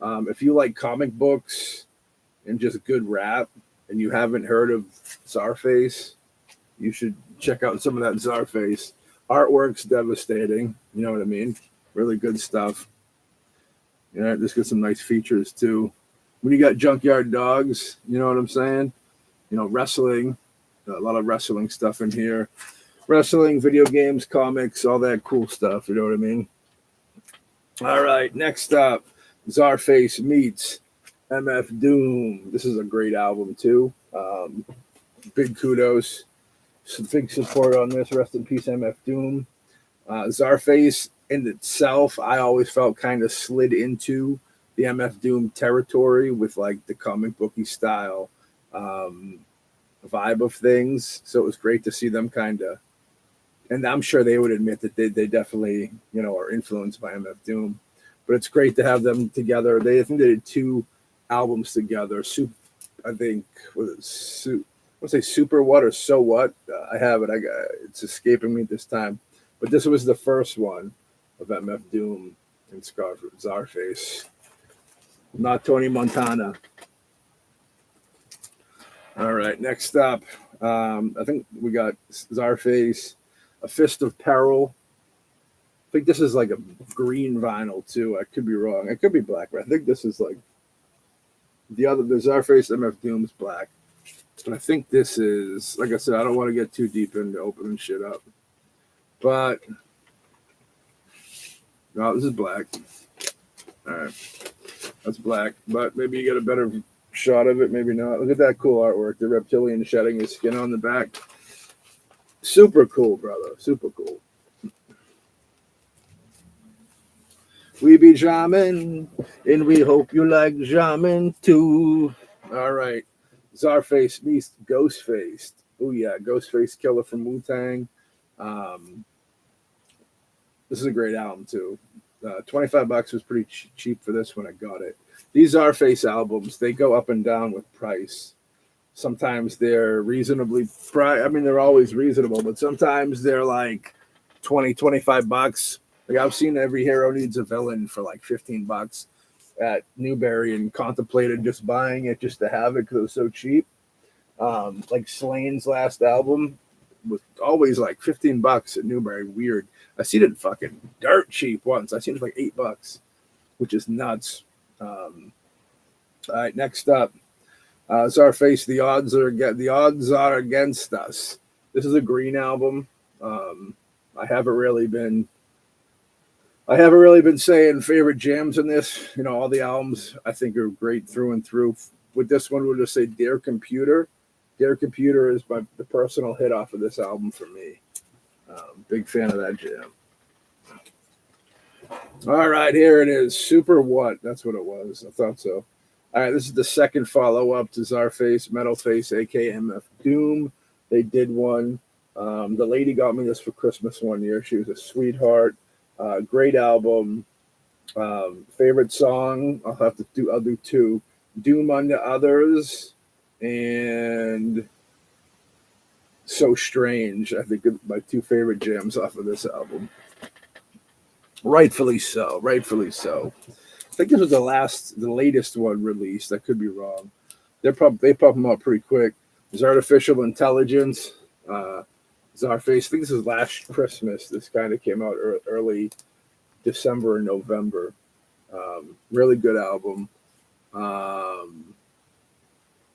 If you like comic books and just good rap, and you haven't heard of Czarface, you should check out some of that Czarface. Artwork's devastating. You know what I mean? Really good stuff. This got some nice features too. When you got Junkyard Dogs, you know what I'm saying? Wrestling. A lot of wrestling stuff in here. Wrestling, video games, comics, all that cool stuff. You know what I mean? All right, next up, Czarface meets MF Doom. This is a great album, too. Big kudos. Some big support on this. Rest in peace, MF Doom. Czarface in itself, I always felt kind of slid into the MF Doom territory with like the comic booky style vibe of things. So it was great to see them kind of, and I'm sure they would admit that they definitely, are influenced by MF Doom. But it's great to have them together. I think they did 2 albums together. Super What or So What? I have it. It's escaping me this time. But this was the first one of MF Doom and Czarface. Not Tony Montana. All right, next up, I think we got Czarface, A Fist of Peril. I think this is like a green vinyl too. I could be wrong. It could be black, but I think this is like the Czarface MF Doom's black. But I think this is, like I said, I don't want to get too deep into opening shit up. But no, this is black. All right, that's black. But maybe you get a better shot of it, maybe not. Look at that cool artwork. The reptilian shedding his skin on the back. Super cool, brother. Super cool. We be jamming, and we hope you like jamming too. All right. Czarface meets Ghostface. Oh, yeah. Ghostface Killer from Wu-Tang. This is a great album, too. $25 was pretty cheap for this when I got it. These Czarface albums, they go up and down with price. Sometimes they're reasonably priced. I mean, they're always reasonable, but sometimes they're like $25. Like I've seen Every Hero Needs a Villain for like $15 at Newberry and contemplated just buying it just to have it because it was so cheap. Like Slane's last album was always like $15 at Newberry. Weird. I seen it fucking dirt cheap once. I seen it for like $8, which is nuts. All right, next up. Czarface, the odds are against us. This is a Green album. I haven't really been saying favorite jams in this. You know, all the albums I think are great through and through. With this one, we'll just say Dear Computer. Dear Computer is the personal hit off of this album for me. Big fan of that jam. All right, here it is. Super What? That's what it was. I thought so. All right, this is the second follow-up to Czarface, Metal Face, a.k.a. MF Doom. They did one. The lady got me this for Christmas one year. She was a sweetheart. Great album. Favorite song? I'll do two. Doom Unto Others and So Strange. I think are my two favorite jams off of this album. Rightfully so. I think this was the latest one released. I could be wrong. They pop them up pretty quick. There's Artificial Intelligence. Czarface. I think this is last Christmas. This kind of came out early December or November. Really good album.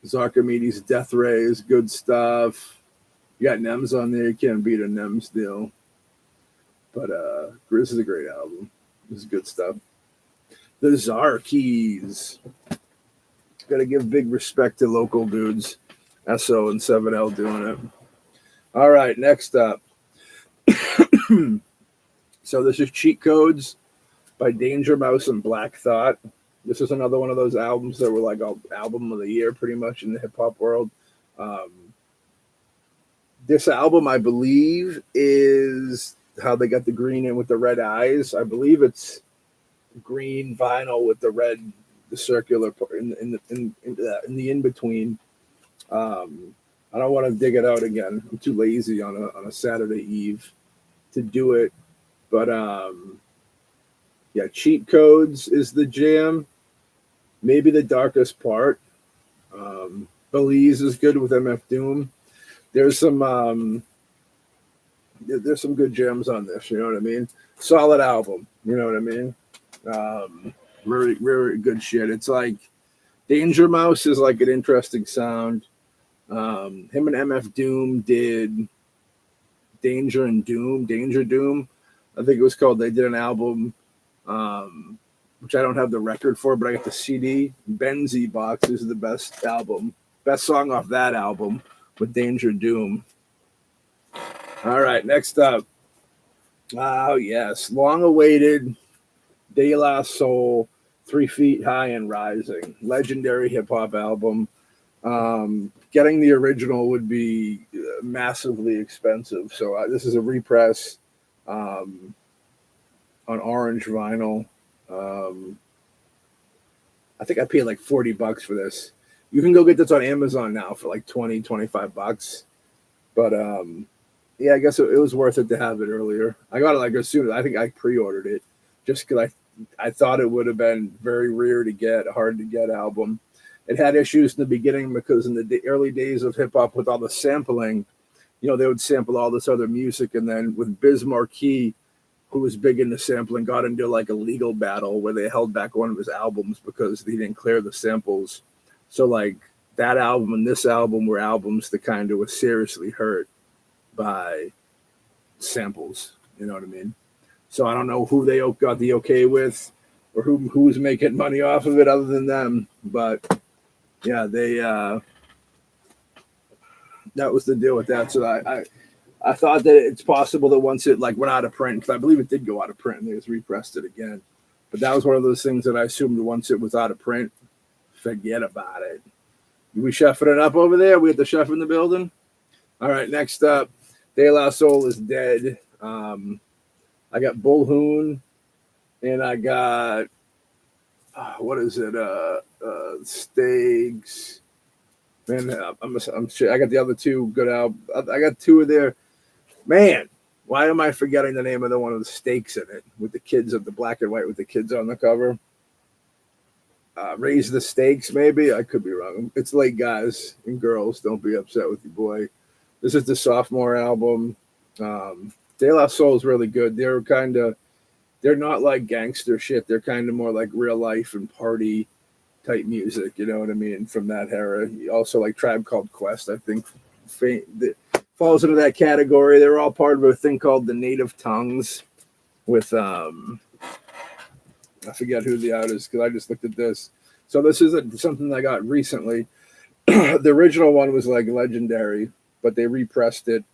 Zarkamides, Death Rays, good stuff. You got Nems on there. You can't beat a Nems deal. But this is a great album. This is good stuff. The Zarkeys. Got to give big respect to local dudes. SO and 7L doing it. All right, next up. So this is Cheat Codes by Danger Mouse and Black Thought. This is another one of those albums that were like album of the year pretty much in the hip-hop world. This album, I believe, is how they got the green in with the red eyes. I believe it's green vinyl with the circular in the in-between. I don't want to dig it out again. I'm too lazy on a Saturday eve to do it. But yeah, Cheat Codes is the jam. Maybe the darkest part. Belize is good with MF Doom. There's some good gems on this. You know what I mean? Solid album. You know what I mean? Very, very good shit. It's like Danger Mouse is like an interesting sound. Him and MF Doom did Danger Doom. I think it was called. They did an album, which I don't have the record for, but I got the CD. Benzie Box is the best song off that album with Danger Doom. All right, next up. Oh, yes. Long-awaited De La Soul, 3 Feet High and Rising. Legendary hip-hop album. Getting the original would be massively expensive. So this is a repress on orange vinyl. I think I paid like $40 for this. You can go get this on Amazon now for like $20-25. But yeah, I guess it was worth it to have it earlier. I got it like as soon as I think I pre-ordered it just because I thought it would have been very rare to get, hard to get album. It had issues in the beginning because in the early days of hip hop with all the sampling, you know, they would sample all this other music. And then with Biz Markie, who was big into sampling, got into like a legal battle where they held back one of his albums because he didn't clear the samples. So like that album and this album were albums that kind of was seriously hurt by samples. You know what I mean? So I don't know who they got the okay with or who was making money off of it other than them. But yeah, they that was the deal with that. So I thought that it's possible that once it like went out of print, because I believe it did go out of print and they just repressed it again. But that was one of those things that I assumed once it was out of print, forget about it. We chefing it up over there? We got the chef in the building? All right, next up, De La Soul is dead. I got Bullhoon, And I got what is it? Steaks. Man, I'm sure I got the other two good out. I got two of their. Man, why am I forgetting the name of the one with the steaks in it with the kids of the black and white with the kids on the cover? Raise the Stakes, maybe. I could be wrong. It's late, guys and girls. Don't be upset with your boy. This is the sophomore album. De La Soul is really good. They're not like gangster shit. They're kind of more like real life and party type music. You know what I mean? From that era. Also like Tribe Called Quest, I think, falls into that category. They're all part of a thing called the Native Tongues with I forget who the artist because I just looked at this. So this is something I got recently. The original one was like legendary, but they repressed it.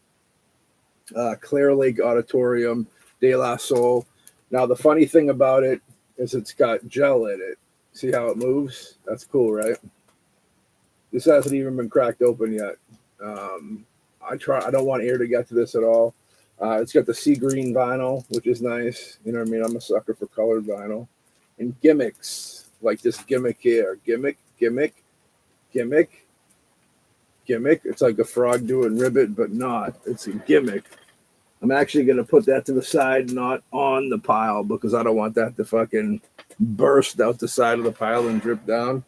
Clear Lake Auditorium, De La Soul. Now the funny thing about it is it's got gel in it. See how it moves? That's cool, right? This hasn't even been cracked open yet. I don't want air to get to this at all. It's got the sea green vinyl, which is nice. You know what I mean? I'm a sucker for colored vinyl. And gimmicks, like this gimmick here. Gimmick. It's like a frog doing ribbit, but not. It's a gimmick. I'm actually going to put that to the side, not on the pile, because I don't want that to fucking burst out the side of the pile and drip down.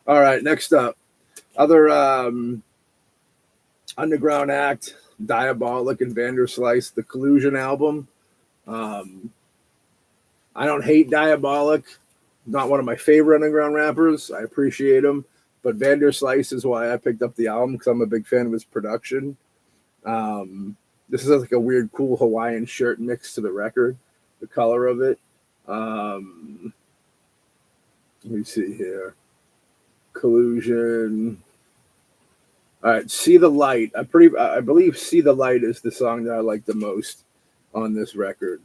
All right, next up. Other underground act, Diabolic and Vanderslice, the Collusion album. I don't hate Diabolic. Not one of my favorite underground rappers. I appreciate him. But Vanderslice is why I picked up the album because I'm a big fan of his production. This is like a weird, cool Hawaiian shirt mixed to the record, the color of it. Let me see here. Collusion. All right, See the Light. I believe See the Light is the song that I like the most on this record.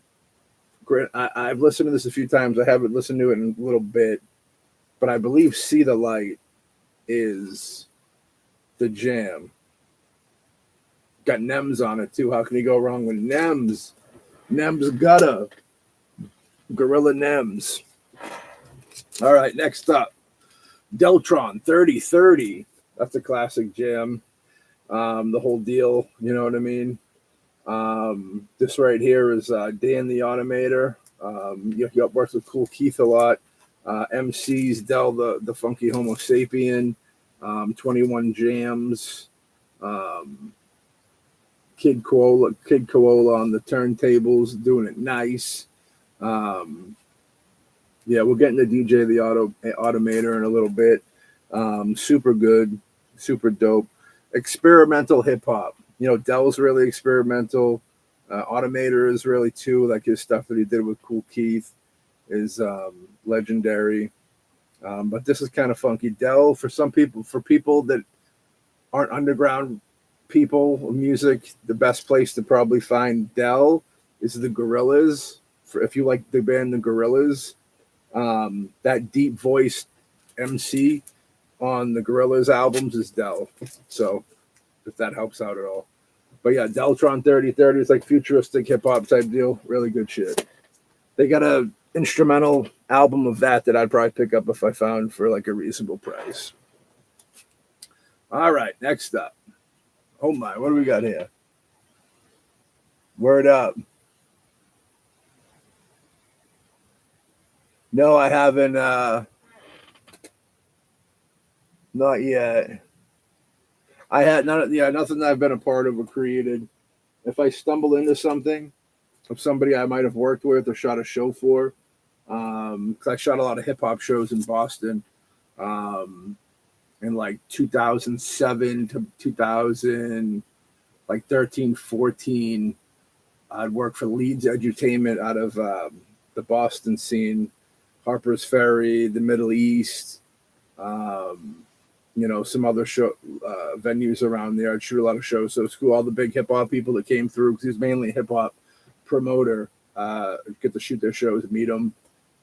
I've listened to this a few times. I haven't listened to it in a little bit, but I believe See the Light is the jam. Got Nems on it too. How can you go wrong with Nems? Nems Gutta. Gorilla Nems. All right, next up. Deltron 3030. That's a classic jam. The whole deal, you know what I mean? This right here is Dan the Automator. He works with Cool Keith a lot. MCs, Del the Funky Homo Sapien, 21 Jams, Kid Koala on the turntables, doing it nice. Yeah, we'll get into DJ the Automator in a little bit. Super good, super dope. Experimental hip hop. You know, Del's really experimental. Automator is really too. Like his stuff that he did with Cool Keith is legendary. But this is kind of funky. Del, for people that aren't underground people of music, the best place to probably find Del is the Gorillaz. If you like the band the Gorillaz, that deep voiced MC on the Gorillaz albums is Del. So if that helps out at all. But yeah, Deltron 3030 is like futuristic hip hop type deal. Really good shit. They got a instrumental album of that I'd probably pick up if I found for like a reasonable price. All right, next up. Oh my, what do we got here? Word Up. No, I haven't. Not yet. I had nothing that I've been a part of or created. If I stumble into something of somebody I might have worked with or shot a show for, because I shot a lot of hip hop shows in Boston, in like 2007 to 2013, 14. I'd work for Leeds Edutainment out of the Boston scene, Harper's Ferry, the Middle East. Some other venues around there. I'd shoot a lot of shows. So it's cool. All the big hip hop people that came through, because he was mainly a hip hop promoter, get to shoot their shows, meet them.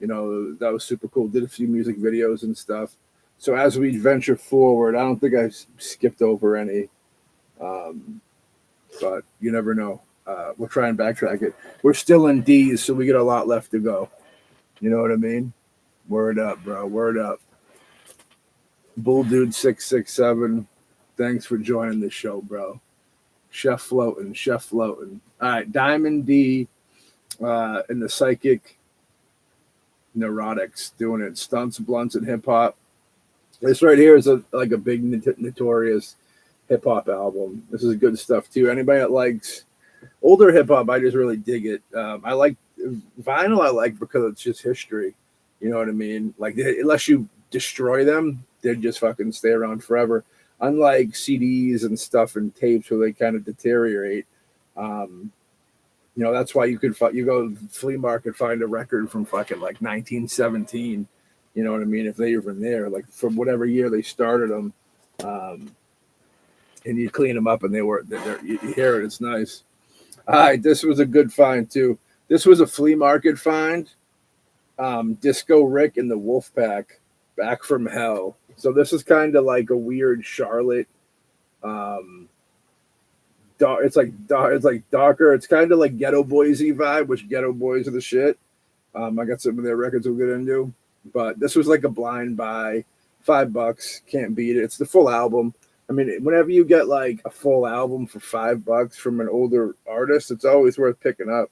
That was super cool. Did a few music videos and stuff. So as we venture forward, I don't think I skipped over any, but you never know. We'll try and backtrack it. We're still in D's, so we get a lot left to go. You know what I mean? Word up, bro. Word up. Bull Dude 667. Thanks for joining the show, bro. Chef floating, chef floating. All right, Diamond D and the Psychic Neurotics doing it. Stunts, blunts, and hip hop. This right here is like a big notorious hip hop album. This is good stuff too. Anybody that likes older hip hop, I just really dig it. I like vinyl. I like because it's just history. You know what I mean? Like unless you destroy them, they just fucking stay around forever. Unlike CDs and stuff and tapes where they kind of deteriorate. You know, that's why you go to the flea market, find a record from fucking like 1917. You know what I mean? If they even there, like from whatever year they started them, and you clean them up and you hear it. It's nice. All right, this was a good find too. This was a flea market find. Disco Rick and the Wolfpack, Back from Hell. So this is kind of like a weird Charlotte. It's like darker. It's kind of like Ghetto Boysy vibe, which Ghetto Boys are the shit. I got some of their records we'll get into, but this was like a blind buy, $5. Can't beat it. It's the full album. I mean, whenever you get like a full album for $5 from an older artist, it's always worth picking up.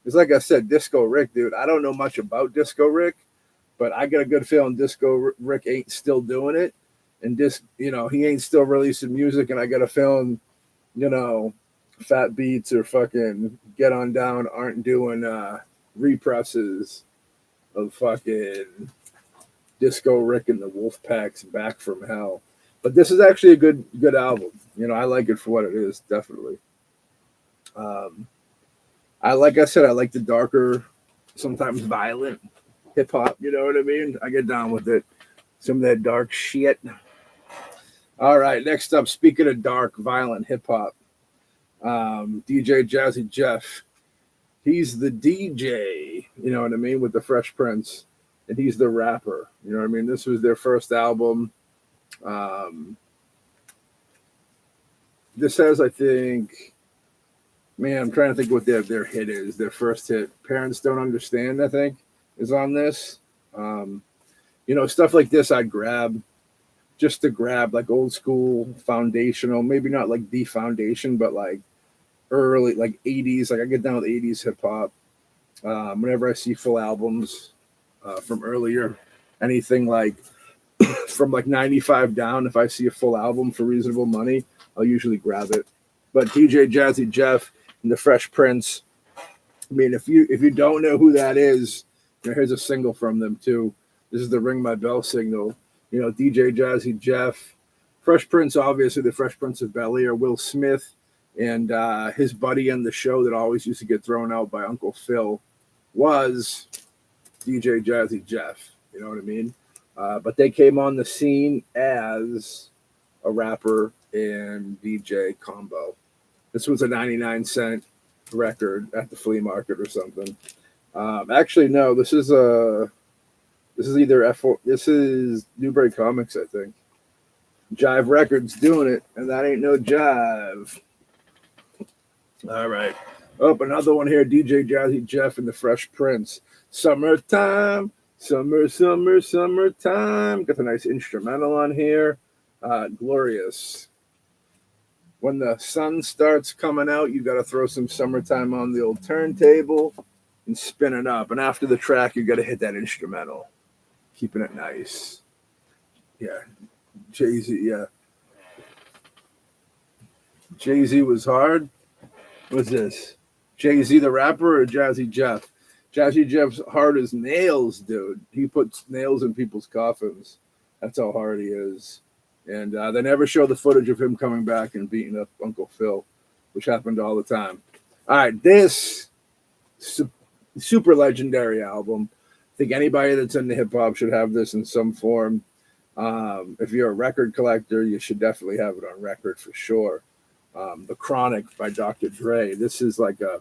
It's like I said, Disco Rick, dude. I don't know much about Disco Rick, but I got a good feeling Disco Rick ain't still doing it, and he ain't still releasing music. And I got a feeling, Fat Beats or fucking Get On Down aren't doing represses of fucking Disco Rick and the Wolfpack's Back from Hell. But this is actually a good album. I like it for what it is, definitely. Like I said, I like the darker, sometimes violent hip hop. You know what I mean? I get down with it. Some of that dark shit. All right, next up, speaking of dark, violent hip hop, DJ Jazzy Jeff. He's the DJ, you know what I mean, with the Fresh Prince, and he's the rapper. You know what I mean? This was their first album. This has, I think, I'm trying to think what their hit is. Their first hit, Parents Don't Understand, I think, is on this. Stuff like this I'd grab just to grab like old school foundational, maybe not like the foundation, but like early, like 80s. Like I get down with 80s hip hop. Whenever I see full albums from earlier, anything like from like 95 down, if I see a full album for reasonable money, I'll usually grab it. But DJ Jazzy Jeff and the Fresh Prince, I mean, if you don't know who that is, here's a single from them too. This is the Ring My Bell single. DJ Jazzy Jeff, Fresh Prince, obviously the Fresh Prince of Bel-Air, Will Smith, and his buddy on the show that always used to get thrown out by Uncle Phil was DJ Jazzy Jeff. You know what I mean? But they came on the scene as a rapper and DJ combo. This was a 99-cent record at the flea market or something. Actually, no, this is either this is Newbury Comics, I think. Jive Records doing it, and that ain't no jive. All right. Oh, another one here, DJ Jazzy Jeff and the Fresh Prince. Summertime, summertime. Got the nice instrumental on here. Glorious. When the sun starts coming out, you got to throw some Summertime on the old turntable and spin it up. And after the track, you got to hit that instrumental. Keeping it nice. Yeah. Jay-Z, yeah. Jay-Z was hard. What's this? Jay-Z the rapper or Jazzy Jeff? Jazzy Jeff's hard as nails, dude. He puts nails in people's coffins. That's how hard he is. And they never show the footage of him coming back and beating up Uncle Phil, which happened all the time. All right, this super legendary album. I think anybody that's into hip-hop should have this in some form. If you're a record collector, you should definitely have it on record for sure. The Chronic by Dr. Dre. This is like a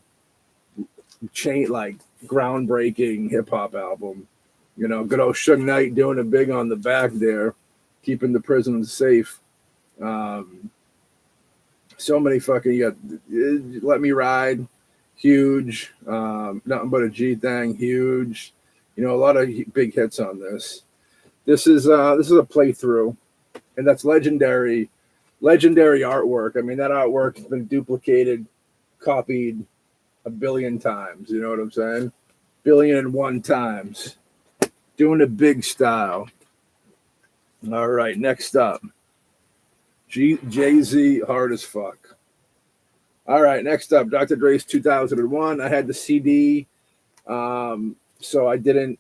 groundbreaking hip-hop album. Good old Suge Knight doing it big on the back there, keeping the prisons safe. So many fucking, Let Me Ride, huge. Nothing But a G Thing, huge. You know, a lot of big hits on this. This is a playthrough, and that's legendary artwork. I mean, that artwork has been duplicated, copied a billion times. You know what I'm saying? 1,000,001 times. Doing a big style. All right, next up. Jay-Z, hard as fuck. All right, next up, Dr. Dre's 2001. I had the CD, so I didn't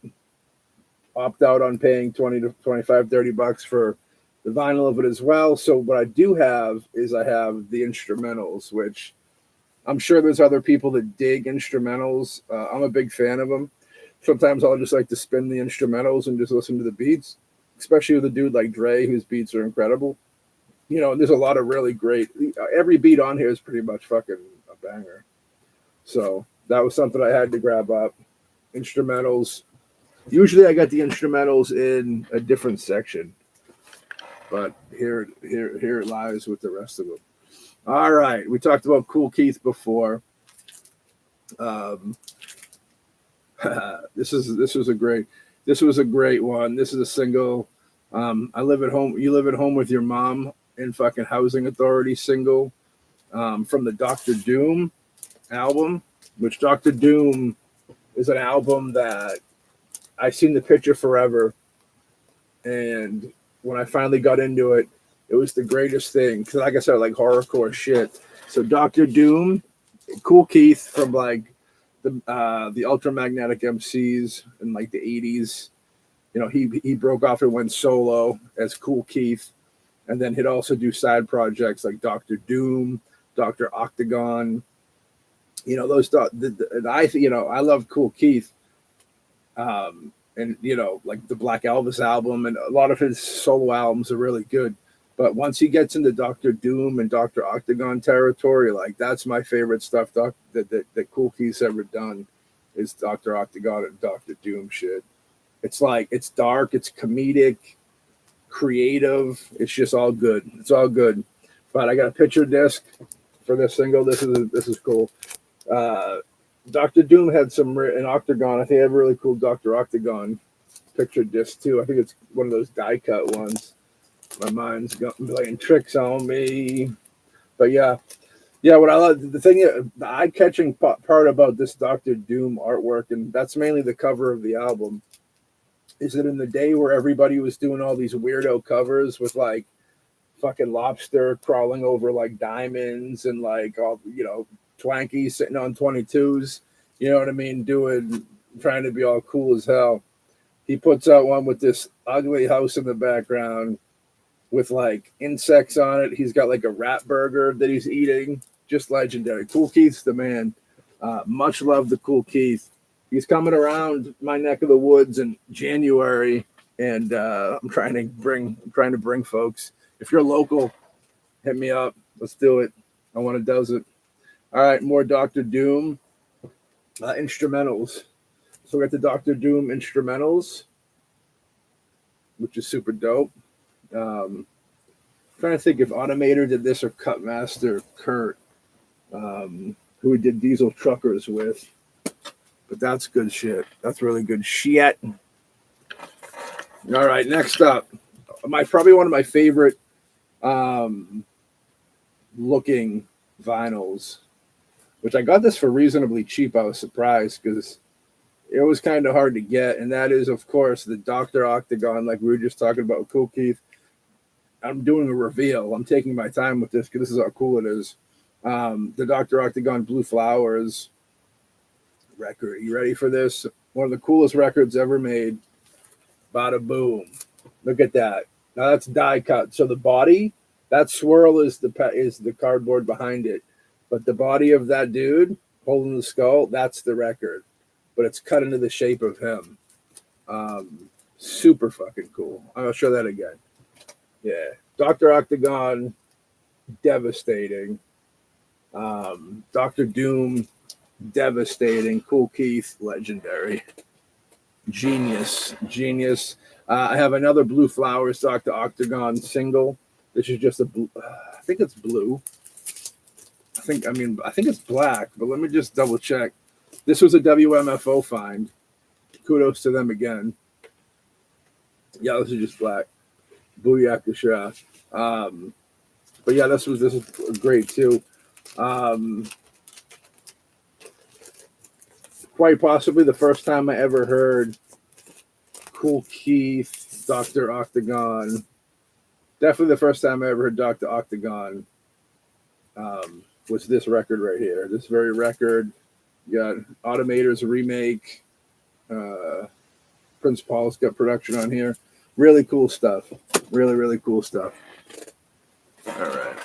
opt out on paying 20 to 25, $30 for the vinyl of it as well. So what I do have is I have the instrumentals, which I'm sure there's other people that dig instrumentals. I'm a big fan of them. Sometimes I'll just like to spin the instrumentals and just listen to the beats, especially with a dude like Dre, whose beats are incredible. You know, there's a lot of really great, every beat on here is pretty much fucking a banger. So that was something I had to grab up. Instrumentals. Usually I got the instrumentals in a different section, but here it lies with the rest of them. All right, we talked about Kool Keith before. This was a great one. This is a single. I live at home. You live at home with your mom in fucking Housing Authority single from the Dr. Doom album, which Dr. Doom is an album that I've seen the picture forever. And when I finally got into it, it was the greatest thing. Because like I said, like horrorcore shit. So Dr. Doom, Kool Keith from like the Ultramagnetic MCs in like the 80s. You know, he broke off and went solo as Kool Keith. And then he'd also do side projects like Dr. Doom, Dr. Octagon. You know, those I love Kool Keith. And you know, like the Black Elvis album and a lot of his solo albums are really good. But once he gets into Dr. Doom and Dr. Octagon territory, like that's my favorite stuff that Kool Keith's ever done is Dr. Octagon and Dr. Doom shit. It's like, it's dark, it's comedic, creative. It's just all good. It's all good. But I got a picture disc for this single. This is cool. Dr. Doom had some in Octagon. I think I have a really cool Dr. Octagon picture disc too. I think it's one of those die cut ones. My mind's playing tricks on me. But yeah, what I love, the eye-catching part about this Dr. Doom artwork, and that's mainly the cover of the album, is that in the day where everybody was doing all these weirdo covers with like fucking lobster crawling over like diamonds and like all, you know, Twanky sitting on 22s, you know what I mean, trying to be all cool as hell. He puts out one with this ugly house in the background with like insects on it. He's got like a rat burger that he's eating. Just legendary. Kool Keith's the man. Much love to Kool Keith. He's coming around my neck of the woods in January, and I'm trying to bring folks. If you're local, hit me up. Let's do it. I want to does it. All right, more Dr. Doom instrumentals. So we got the Dr. Doom instrumentals, which is super dope. Trying to think if Automator did this or Cutmaster Kurt, who we did Diesel Truckers with. But that's good shit. That's really good shit. All right, next up, probably one of my favorite looking vinyls, which I got this for reasonably cheap. I was surprised because it was kind of hard to get, and that is, of course, the Dr. Octagon, like we were just talking about Kool Keith. I'm doing a reveal. I'm taking my time with this because this is how cool it is. The Dr. Octagon Blue Flowers record. You ready for this? One of the coolest records ever made. Bada boom. Look at that. Now that's die cut. So the body, that swirl is the cardboard behind it. But the body of that dude holding the skull, that's the record. But it's cut into the shape of him. Super fucking cool. I'll show that again. Yeah. Dr. Octagon, devastating. Dr. Doom, devastating. Kool Keith, legendary. Genius. I have another Blue Flowers Dr. Octagon single. This is just a blue. I think it's blue. I think it's black, but let me just double check. This was a WMFO find kudos to them again. Yeah, this is just black. Booyaka Shah. But yeah, this is great too. Quite possibly the first time I ever heard Kool Keith, Dr. Octagon. Definitely the first time I ever heard Dr. Octagon was this record right here. This very record. You got Automator's remake. Prince Paul's got production on here. Really cool stuff. Really, really cool stuff. All right.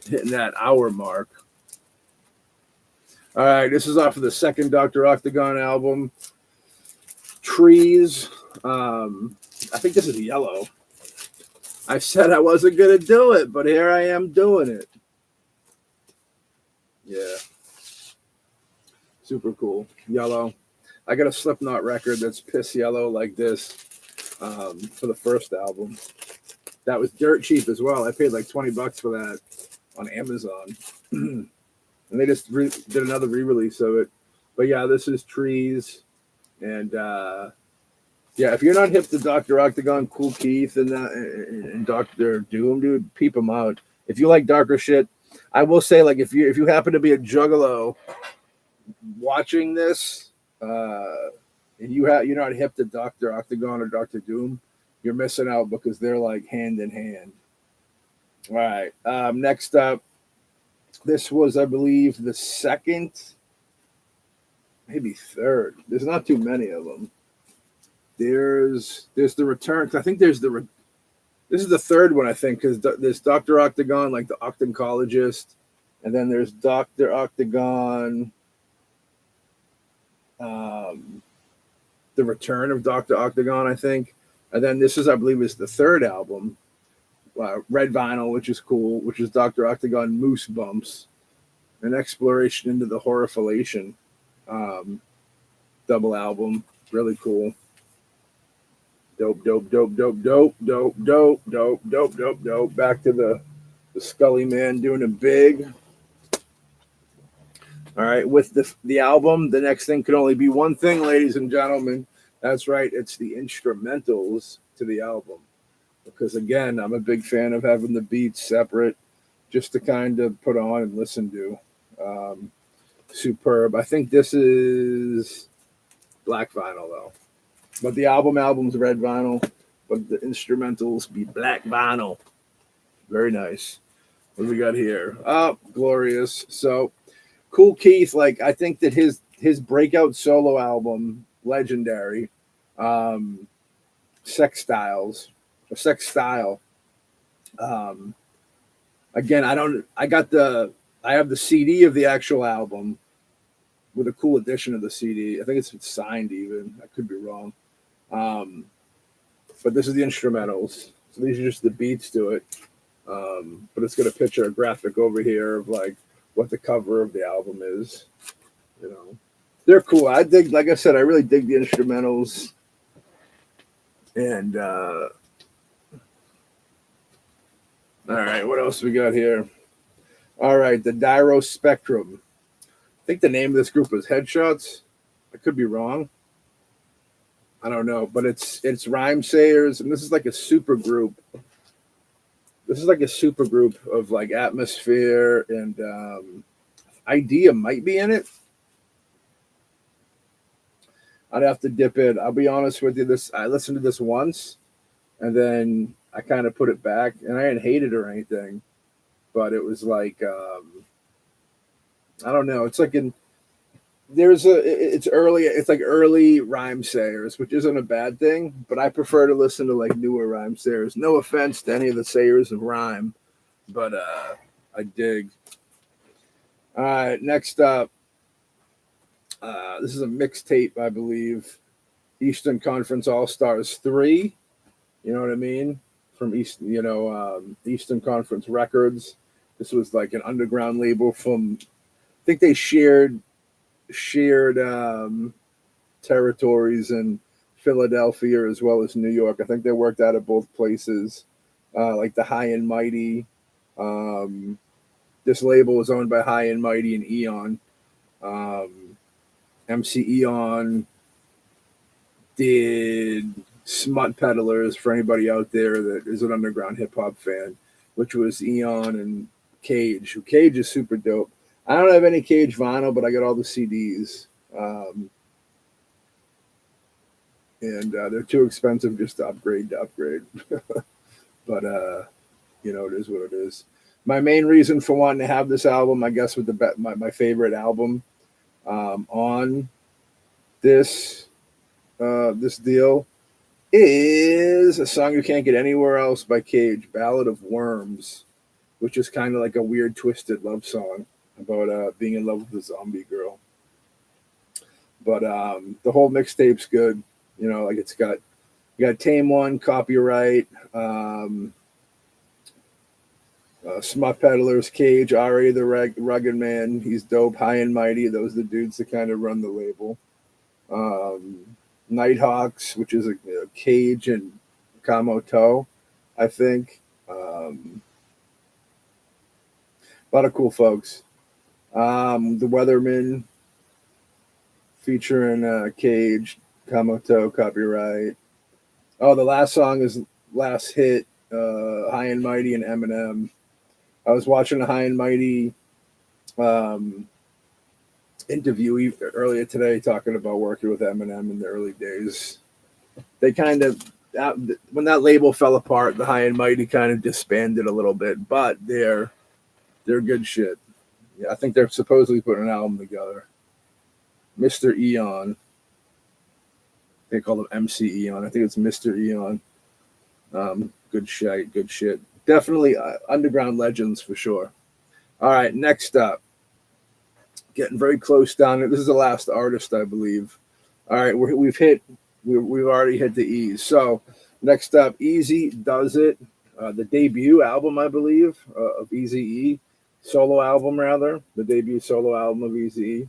Hitting that hour mark. All right. This is off of the second Dr. Octagon album. Trees. I think this is yellow. I said I wasn't going to do it, but here I am doing it. Yeah. Super cool. Yellow. I got a Slipknot record that's piss yellow like this for the first album. That was dirt cheap as well. I paid like $20 for that on Amazon. And they just did another re-release of it. But yeah, this is Trees. And yeah, if you're not hip to Dr. Octagon, Kool Keith, and Dr. Doom, dude, peep them out. If you like darker shit, I will say, like, if you happen to be a juggalo watching this, and you're not hip to Dr. Octagon or Dr. Doom, you're missing out because they're like hand in hand. All right. Next up, this was, I believe, the second, maybe third. There's not too many of them. There's the Return. I think this is the third one, I think, because there's Dr. Octagon, like the Octoncologist, and then there's Dr. Octagon, the Return of Dr. Octagon, I think. And then this is, I believe, is the third album, Red Vinyl, which is cool, which is Dr. Octagon Moose Bumps, an exploration into the horrifilation double album. Really cool. Dope. Back to the Scully Man doing it big. All right, with the album, the next thing could only be one thing, ladies and gentlemen. That's right, it's the instrumentals to the album. Because again, I'm a big fan of having the beats separate, just to kind of put on and listen to. Superb. I think this is black vinyl though. But the album's red vinyl, but the instrumentals be black vinyl. Very nice. What do we got here? Oh, glorious. So, Kool Keith, like, I think that his breakout solo album, Legendary, Sex Style. Again, I have the CD of the actual album with a cool edition of the CD. I think it's signed even. I could be wrong. But this is the instrumentals. So these are just the beats to it. But it's got a picture, a graphic over here of like what the cover of the album is. You know, they're cool. I dig, like I said, I really dig the instrumentals. And all right, what else we got here? All right, the Dyro Spectrum. I think the name of this group is Headshots. I could be wrong. I don't know, but it's Rhyme Sayers, and this is like a super group. This is like a super group of like Atmosphere and Idea might be in it. I'd have to dip in. I'll be honest with you. I listened to this once, and then I kind of put it back, and I didn't hate it or anything, but it was like I don't know. It's like it's early. It's like early Rhyme Sayers, which isn't a bad thing, but I prefer to listen to like newer Rhyme Sayers. No offense to any of the Sayers of Rhyme, but I dig. All right, next up. This is a mixtape, I believe. Eastern Conference All Stars 3. You know what I mean? From Eastern Conference Records. This was like an underground label from. I think they shared territories in Philadelphia as well as New York. I think they worked out of both places, like the High and Mighty. This label was owned by High and Mighty and Eon. MC Eon did Smut Peddlers for anybody out there that is an underground hip hop fan, which was Eon and Cage. Cage is super dope. I don't have any Cage vinyl, but I got all the CDs. And they're too expensive just to upgrade. But, it is what it is. My main reason for wanting to have this album, I guess, with my favorite album on this this deal is a song you can't get anywhere else by Cage, Ballad of Worms, which is kind of like a weird, twisted love song about being in love with a zombie girl. But the whole mixtape's good. Like you got Tame One, Copyright, Smut Peddlers, Cage, R.A. the Rugged Man. He's dope. High and Mighty. Those are the dudes that kind of run the label. Nighthawks, which is a Cage and Kamoto, I think. A lot of cool folks. The Weathermen featuring Cage, Kamoto, Copyright. Oh, the last song is Last Hit, High and Mighty and Eminem. I was watching a High and Mighty interview earlier today talking about working with Eminem in the early days. They kind of, when that label fell apart, the High and Mighty kind of disbanded a little bit, but they're good shit. Yeah, I think they're supposedly putting an album together. Mr. Eon. They call him MC Eon. I think it's Mr. Eon. Good shit. Definitely underground legends for sure. All right, next up. Getting very close down. This is the last artist, I believe. All right, we've already hit the E's. So next up, Easy Does It, the debut album, I believe, of Eazy-E, solo album rather, the debut solo album of Eazy-E.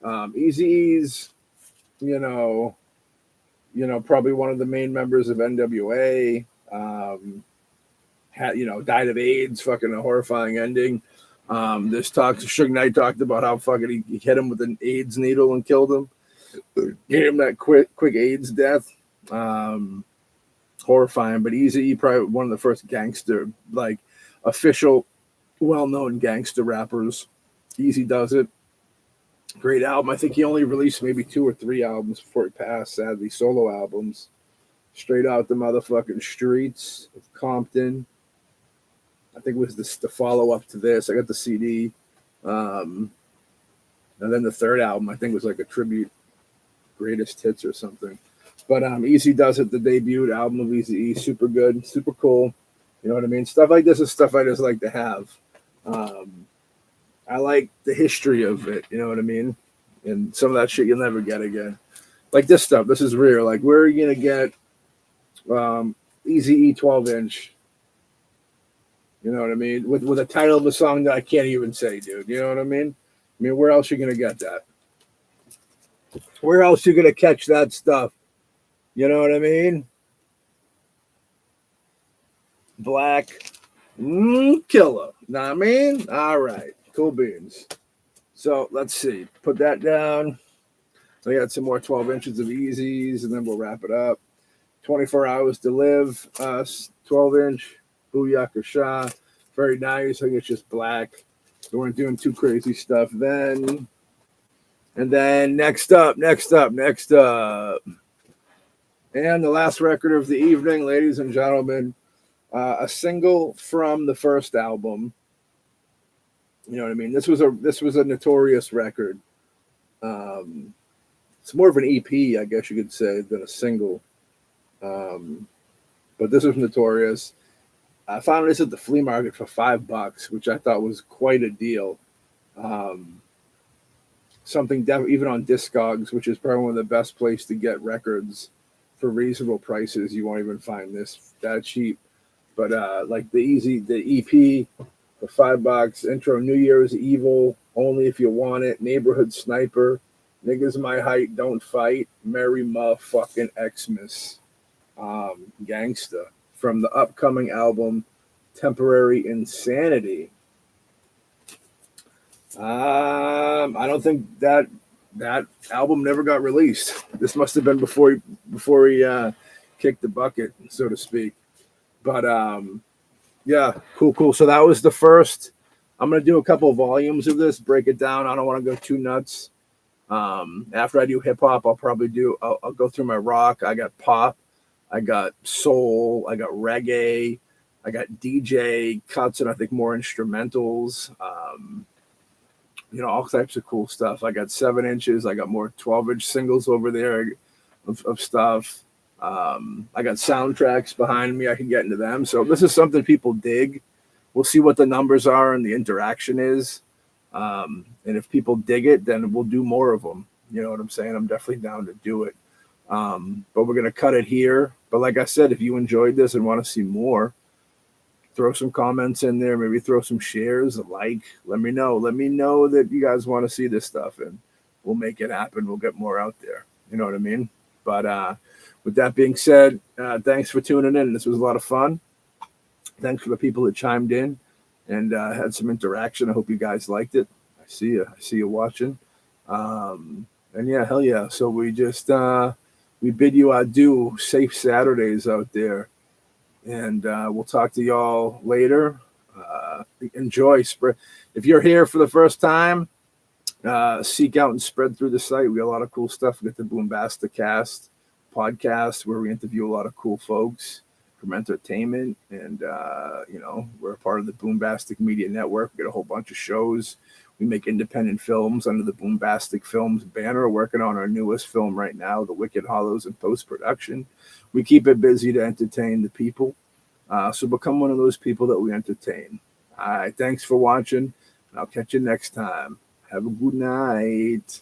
Eazy-E's, probably one of the main members of NWA. Died of AIDS, fucking a horrifying ending. This Suge Knight talked about how fucking he hit him with an AIDS needle and killed him. Gave him that quick AIDS death. Horrifying, but Eazy-E probably one of the first gangster, like official, well-known gangster rappers. Easy Does It. Great album. I think he only released maybe 2 or 3 albums before he passed, sadly, solo albums. Straight out the motherfucking streets of Compton. I think it was the follow-up to this. I got the CD. And then the third album, I think, was like a tribute, greatest hits or something. But Easy Does It, the debut album of Eazy-E, super good, super cool. You know what I mean? Stuff like this is stuff I just like to have. I like the history of it, you know what I mean? And some of that shit you'll never get again. Like this stuff, this is rare. Like, where are you going to get Eazy-E 12-inch? You know what I mean? With a title of a song that I can't even say, dude. You know what I mean? I mean, where else are you going to get that? Where else are you going to catch that stuff? You know what I mean? Black Killer. Know what I mean? All right. Cool beans. So let's see. Put that down. We got some more 12 inches of Eazy's, and then we'll wrap it up. 24 Hours to Live, 12-inch, Booyaka Shah. Very nice. I think it's just black. We weren't doing too crazy stuff then. And then next up. And the last record of the evening, ladies and gentlemen, a single from the first album. You know what I mean? This was a notorious record. It's more of an EP, I guess you could say, than a single. But this was notorious. I found this at the flea market for $5, which I thought was quite a deal. Something even on Discogs, which is probably one of the best places to get records for reasonable prices. You won't even find this that cheap. But like the EP for $5, intro New Year's Evil, Only If You Want It, Neighborhood Sniper, Niggas My Height, Don't Fight, Merry Motherfucking Xmas, Gangsta, from the upcoming album Temporary Insanity. I don't think that that album never got released. This must have been before he kicked the bucket, so to speak. But yeah, cool. So that was the first. I'm gonna do a couple of volumes of this, break it down. I don't want to go too nuts. After I do hip hop, I'll go through my rock. I got pop, I got soul, I got reggae, I got DJ cuts, and I think more instrumentals. All types of cool stuff. I got 7 inches. I got more 12-inch singles over there of stuff. I got soundtracks behind me. I can get into them. So this is something people dig. We'll see what the numbers are and the interaction is. And if people dig it, then we'll do more of them. You know what I'm saying? I'm definitely down to do it. But we're going to cut it here. But like I said, if you enjoyed this and want to see more, throw some comments in there, maybe throw some shares, let me know. Let me know that you guys want to see this stuff, and we'll make it happen. We'll get more out there. You know what I mean? But with that being said, thanks for tuning in. This was a lot of fun. Thanks for the people that chimed in and had some interaction. I hope you guys liked it. I see you watching. And yeah, hell yeah. So we bid you adieu. Safe Saturdays out there. And we'll talk to y'all later. Enjoy. Spread. If you're here for the first time, seek out and spread through the site. We got a lot of cool stuff. We got the Boombastic Cast podcast where we interview a lot of cool folks from entertainment. And, we're a part of the Boombastic Media Network. We got a whole bunch of shows. We make independent films under the Boombastic Films banner. We're working on our newest film right now, The Wicked Hollows, in post-production. We keep it busy to entertain the people. So become one of those people that we entertain. All right. Thanks for watching. And I'll catch you next time. Have a good night.